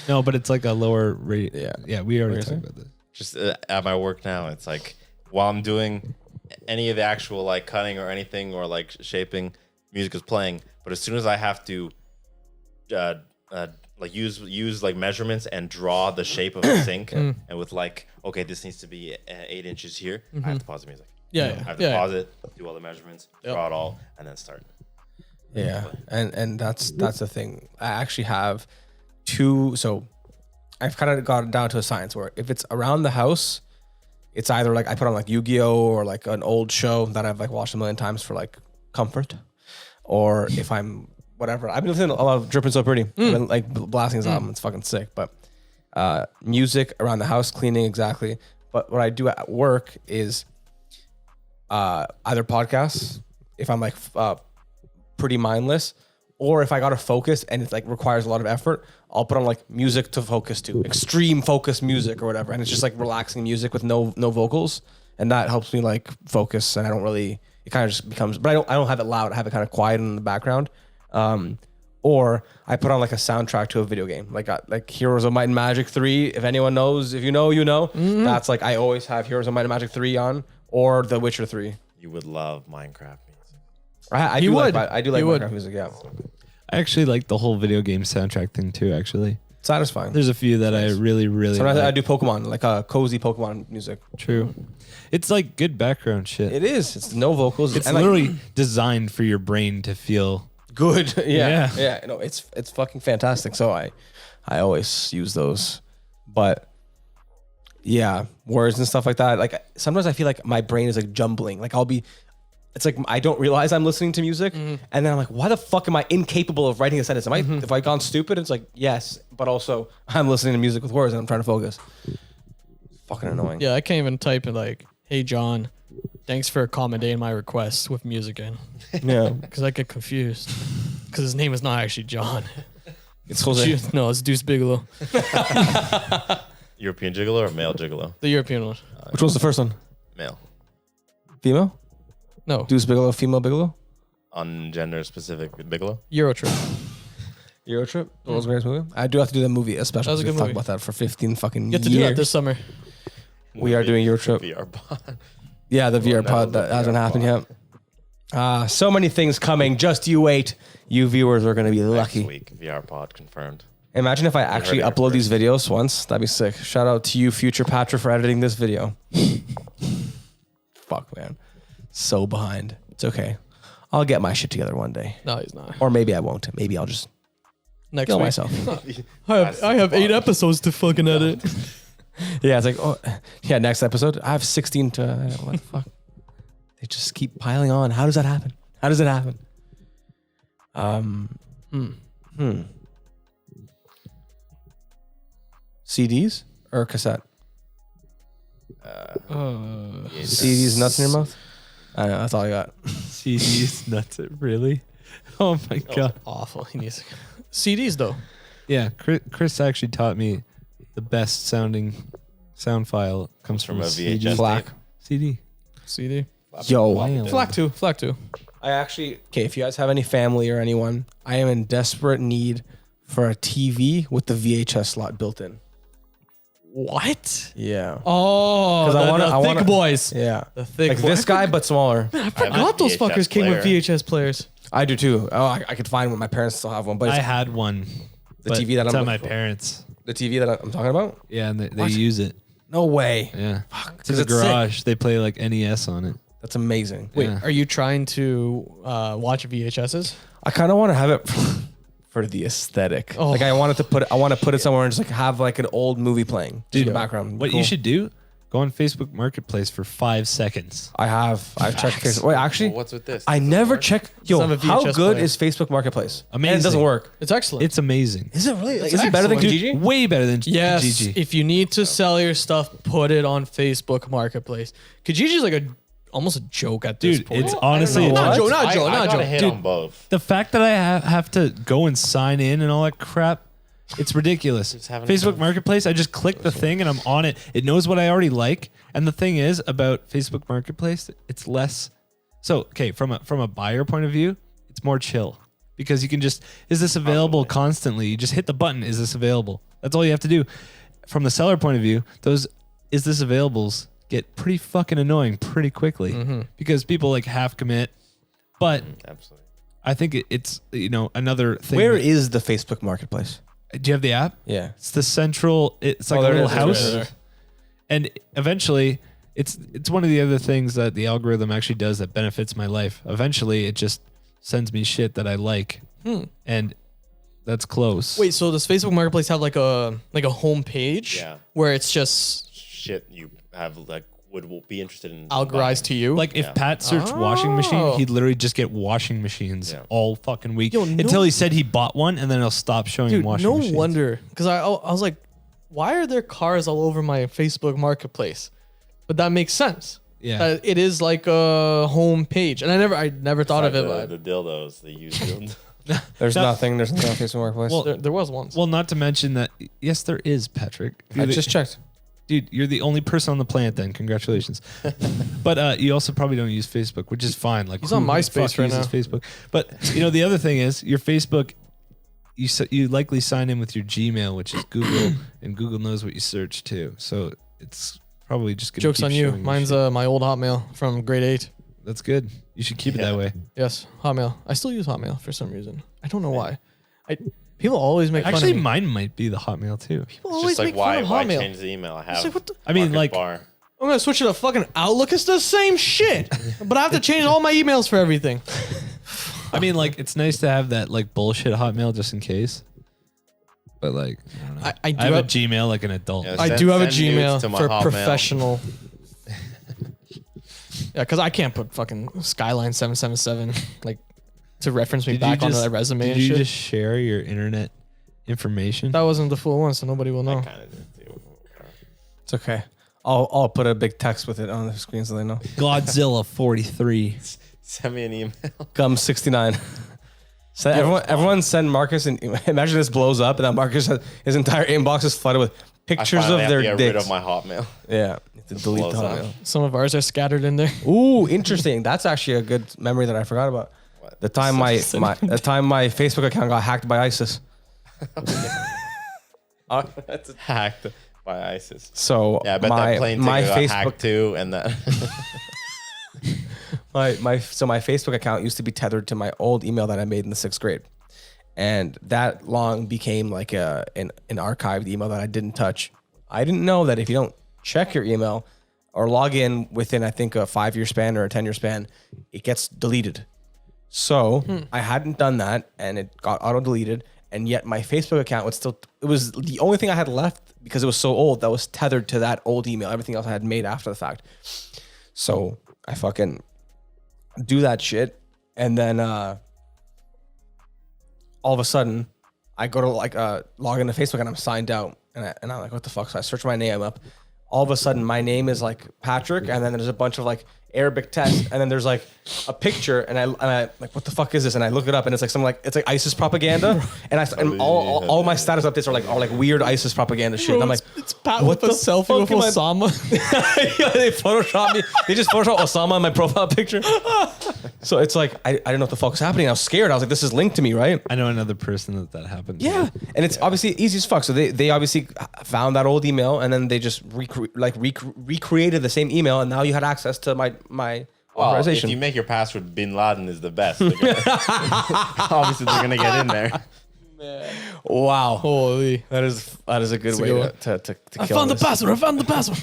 No, but it's like a lower rate. Yeah. Yeah, we already What are you talked about this. just at my work now, it's like while I'm doing any of the actual like cutting or anything or like shaping, music is playing. But as soon as I have to like use like measurements and draw the shape of a sink, and with like, okay, this needs to be 8 inches here, I have to pause the music. Yeah, I yeah. have to Yeah. pause it, do all the measurements, draw it all, and then start. Yeah, and that's the thing. I actually have two. So I've kind of got it down to a science where if it's around the house, it's either like I put on like Yu-Gi-Oh or like an old show that I've like watched a million times for like comfort, or if I'm whatever. I've been listening to a lot of Drippin' So Pretty. I've been like blasting his album. It's fucking sick. But music around the house, cleaning exactly. But what I do at work is either podcasts if I'm like pretty mindless, or if I gotta focus and it like requires a lot of effort, I'll put on like music to focus to, extreme focus music or whatever, and it's just like relaxing music with no vocals, and that helps me like focus. And I don't really, it kind of just becomes, but I don't have it loud. I have it kind of quiet in the background. Or I put on like a soundtrack to a video game, like Heroes of Might and Magic 3. If anyone knows, if you know, you know. That's like I always have Heroes of Might and Magic 3 on, or The Witcher 3. You would love Minecraft music. I He do would. like He would. Minecraft music. Yeah, I actually like the whole video game soundtrack thing too, actually. satisfying. There's a few that I really, really Sometimes I like. do Pokemon, like a cozy Pokemon music. True. It's like good background shit. It is. It's no vocals. It's and like, literally designed for your brain to feel. good. Yeah. yeah. No, it's fucking fantastic. So I always use those, but Yeah, words and stuff like that. Like sometimes I feel like my brain is like jumbling. Like it's like I don't realize I'm listening to music, and then I'm like, why the fuck am I incapable of writing a sentence? Am I if I gone stupid? It's like yes, but also I'm listening to music with words and I'm trying to focus. Fucking annoying. Yeah, I can't even type in like, "Hey John, thanks for accommodating my request with music in," Yeah, because I get confused because his name is not actually John. it's Jose. No, it's Deuce Bigelow, European gigolo or male gigolo? the European one. Which one's the first one? Male. Female? No, Deuce Bigelow, female Bigelow? On gender specific bigelow. Eurotrip. Euro Trip? The world's greatest movie? I do have to do that movie, especially That was a because good we talked movie. about that for 15 fucking You have to years. do that this summer. We are doing Euro Trip. VR pod. Yeah, the VR that pod was a that hasn't VR happened yet. So many things coming. Just you wait. You viewers are going to be Next lucky. week, VR pod confirmed. Imagine if I actually heard it upload first. these videos once. That'd be sick. Shout out to you, future Patra, for editing this video. Fuck, man. So behind. It's okay. I'll get my shit together one day. No, he's not. Or maybe I won't. Maybe I'll just Next kill week. myself. I have 8 episodes to fucking edit. Yeah, it's like, oh, yeah, next episode. I have 16 to, what the fuck? They just keep piling on. How does that happen? How does it happen? CDs or cassette? CDs, nuts in your mouth? I know, that's all I got. CDs, nuts. Really? Oh my god. Awful. He needs CDs though. Yeah, Chris actually taught me the best sounding sound file comes from From a CD. VHS Black. tape. CD. CD. Yo. Wow. Flack 2. Flack 2. I actually, okay, if you guys have any family or anyone, I am in desperate need for a TV with the VHS slot built in. What? Yeah. Oh, 'Cause I wanna- the I thick wanna- boys. Yeah. The thick Like boys. this guy, but smaller. I I have forgot a those VHS fuckers came with player. VHS players. I do too. Oh, I could find one. My parents still have one, but I it's had one. the but TV that it's I'm at my looking for. parents. The TV that I'm talking about? Yeah, and they What? use it. No way. Yeah. It's in 'Cause the it's sick. garage. They play like NES on it. That's amazing. Wait, Yeah. are you trying to watch VHSs? I kind of want to have it for the aesthetic. Oh. Like I want to put it somewhere and just like have like an old movie playing in the background. What Cool. you should do, go on Facebook Marketplace for 5 seconds. I've checked Facebook. Wait, actually, Well, what's with this? I Does it never work? check. Yo, It's on a how VHS good player. is Facebook Marketplace? And Amazing. it doesn't work. It's excellent. It's amazing. Is it really? Like, It's is it better than excellent. Kijiji? Way better than Yes, Kijiji. if you need to sell your stuff, put it on Facebook Marketplace. Kijiji is like almost a joke at this Dude, point. it's honestly Not Not Joe, Joe, not Joe, I not got Joe. a hit Dude. on both. the fact that I have to go and sign in and all that crap. It's ridiculous. Just having Facebook fun. Marketplace, I just click the thing and I'm on it. It knows what I already like. And the thing is about Facebook Marketplace, it's less. So, okay, from a buyer point of view, it's more chill because you can just, is this available constantly? You just hit the button, is this available? That's all you have to do. From the seller point of view, those is this availables get pretty fucking annoying pretty quickly because people like half commit. But Absolutely. I think it's, another thing. Where that- is the Facebook Marketplace? do you have the app? Yeah. It's the central. It's like Oh, a there it little is, there it house, is, there it is. and eventually, it's one of the other things that the algorithm actually does that benefits my life. Eventually, it just sends me shit that I like, and that's close. Wait, so does Facebook Marketplace have like a home page Yeah. where it's just Shit you have like would be interested in. algorized to you? like if Yeah. Pat searched washing machine, Oh. he'd literally just get washing machines Yeah. all fucking week Yo, no- until he said he bought one, and then it'll stop showing dude, washing no machines. wonder. Because I was like, why are there cars all over my Facebook Marketplace? But that makes sense. Yeah. It is like a home page, and I never thought of it. The, But the dildos, the used dildos. There's nothing. There's nothing on Facebook Marketplace. Well, there was once. Well, not to mention that yes, there is, Patrick. I just checked. Dude, you're the only person on the planet then. Congratulations. But you also probably don't use Facebook, which is fine. Like He's on who the MySpace fuck right uses Facebook. But the other thing is your Facebook, you likely sign in with your Gmail, which is Google, and Google knows what you search too. So it's probably just gonna Jokes keep on you. showing Mine's shit. my old Hotmail from grade 8. That's good. You should keep it that Yeah. way. Yes, Hotmail. I still use Hotmail for some reason. I don't know why. People always make fun Actually, of me. mine might be the Hotmail too. People It's always just like make fun why of Hotmail. change the email? I have. like, what the- I mean, Market like, bar. I'm gonna switch to the fucking Outlook. It's the same shit, but I have to change all my emails for everything. I mean, like, it's nice to have that like bullshit Hotmail just in case. but like I don't know. I do have a have- Gmail like an adult. Yeah, I Send- do have a send nudes to Gmail my for Hotmail. professional. Yeah, because I can't put fucking Skyline 777 like to reference me back onto that resume Did and you shit. just share your internet information? That wasn't the full one, so nobody will I know. kind of did too. It's okay. I'll put a big text with it on the screen so they know. Godzilla 43. Send me an email. Gum 69. So everyone send Marcus and imagine this blows up and that Marcus has, his entire inbox is flooded with I pictures finally of have their to get rid dicks. of my Hotmail. Yeah, you have to delete Blows the up. Hotmail. Some of ours are scattered in there. Ooh, interesting. That's actually a good memory that I forgot about. What? The time my Facebook account got hacked by ISIS. That's hacked by ISIS. So Yeah, I bet that plane my ticket got Facebook hacked too, and that. my Facebook account used to be tethered to my old email that I made in the 6th grade, and that long became like an archived email that I didn't touch. I didn't know that if you don't check your email or log in within I think a 5-year span or a 10-year span, it gets deleted. So I hadn't done that, and it got auto deleted. And yet my Facebook account was still, it was the only thing I had left because it was so old that was tethered to that old email. Everything else I had made after the fact. So I fucking do that shit. And then all of a sudden I go to like log into Facebook and I'm signed out. And I'm like, what the fuck? So I search my name up. All of a sudden my name is like Patrick. And then there's a bunch of like Arabic text, and then there's like a picture, and I like, what the fuck is this? And I look it up, and it's like it's like ISIS propaganda, and all my status updates are like weird ISIS propaganda shit. And I'm like, It's Pat what with a the selfie fuck with am I- Osama. yeah, they Photoshop me. They just Photoshop Osama in my profile picture. So it's like I didn't know what the fuck was happening. I was scared. I was like, this is linked to me, right? I know another person that happened to. Yeah, and it's obviously easy as fuck. So they obviously found that old email, and then they just recreated the same email, and now you had access to my Well, if authorization. you make your password Bin Laden is the best. Obviously, they're gonna get in there. Wow, Holy. that is a good way good to I kill found the this. password. I found the password.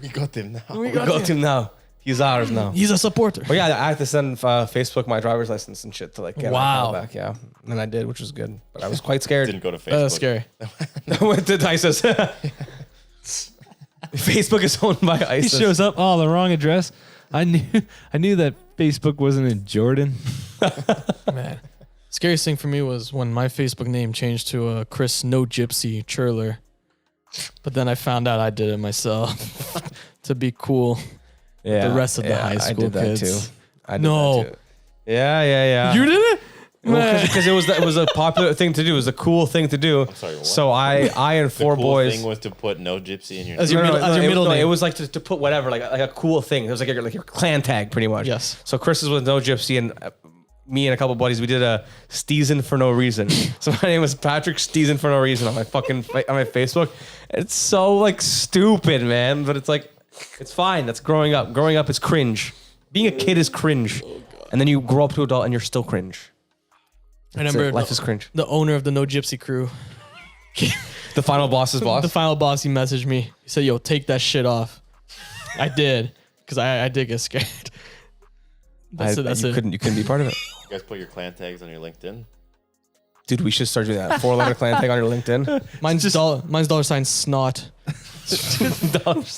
We got him now. We We got him now. He's ours now. He's a supporter. But yeah, I had to send Facebook my driver's license and shit to like get my Wow. account back. Yeah, and I did, which was good. But I was quite scared. Didn't go to Facebook. That's scary. I went to ISIS. Facebook is owned by He ISIS. shows up. Oh, the wrong address. I knew that Facebook wasn't in Jordan. Man. Scariest thing for me was when my Facebook name changed to Chris No Gypsy Churler. But then I found out I did it myself to be cool. Yeah, the rest of the high I school did that kids. too. I did No. that too. Yeah. You did it? Because it was a popular thing to do. It was a cool thing to do. sorry, what? So I and The four cool boys. thing was to put no gypsy in your. As your middle- as your it, middle no, name. It was like to put whatever, like a cool thing. It was like your clan tag, pretty much. Yes. So Chris is with No Gypsy, and me and a couple buddies, we did a Steezen for no reason. So my name was Patrick Steezen for no reason on my fucking on my Facebook. It's so like stupid, man. But it's like it's fine. That's growing up. Growing up is cringe. Being a kid is cringe, and then you grow up to adult and you're still cringe. I That's remember it. Life is cringe. the owner of the No Gypsy crew. The final boss's boss. The final boss, he messaged me. He said, yo, take that shit off. I did. Because I did get scared. That's you it. couldn't be part of it. You guys put your clan tags on your LinkedIn. Dude, we should start doing that. 4-letter clan tag on your LinkedIn. Mine's $sign snot.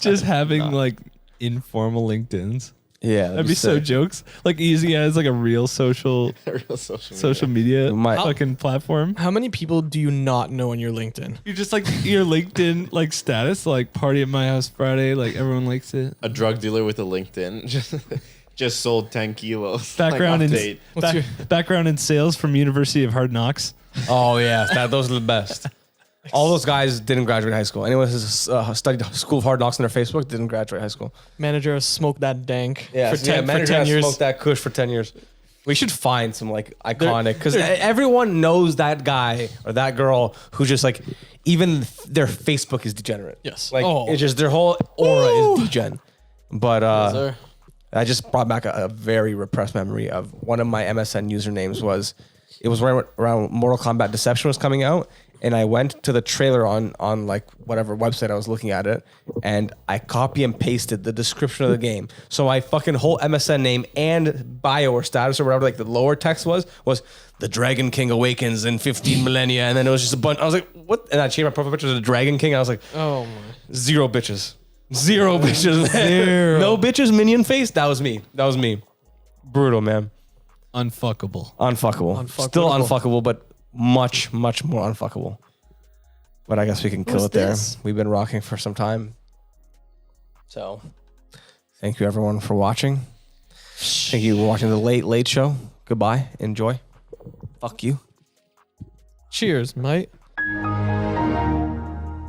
Just having like informal LinkedIn's. Yeah, That'd be so sick. jokes. Like easy as like a real social Real social media My- fucking platform. How many people do you not know on your LinkedIn? You just like your LinkedIn like status, like party at my house Friday, like everyone likes it. A drug dealer with a LinkedIn just sold 10 kilos. Background like, in update. What's your background in sales from University of Hard Knocks. Oh yeah, those are the best. All those guys didn't graduate high school. Anyone who's studied School of Hard Knocks on their Facebook didn't graduate high school. manager of Smoke That Dank Yeah, for 10 years? Smoked that kush for 10 years. We should find some like iconic because everyone knows that guy or that girl who just like even their Facebook is degenerate. Yes. Like Oh. it's just their whole aura is degen. But Yes, sir. I just brought back a very repressed memory of one of my MSN usernames was. It was around Mortal Kombat Deception was coming out, and I went to the trailer on like whatever website I was looking at it, and I copy and pasted the description of the game. So my fucking whole MSN name and bio or status or whatever, like the lower text was the Dragon King awakens in 15 millennia, and then it was just a bunch. I was like, what? And I changed my profile picture to the Dragon King. I was like, Oh my. zero bitches, zero bitches, man. Zero. No bitches, minion face. That was me. Brutal, man. Unfuckable. Unfuckable. Still unfuckable, but much, much more unfuckable. But I guess we can kill it there. We've been rocking for some time. So, thank you everyone for watching. Thank you for watching the Late Show. Goodbye. Enjoy. Fuck you. Cheers, mate.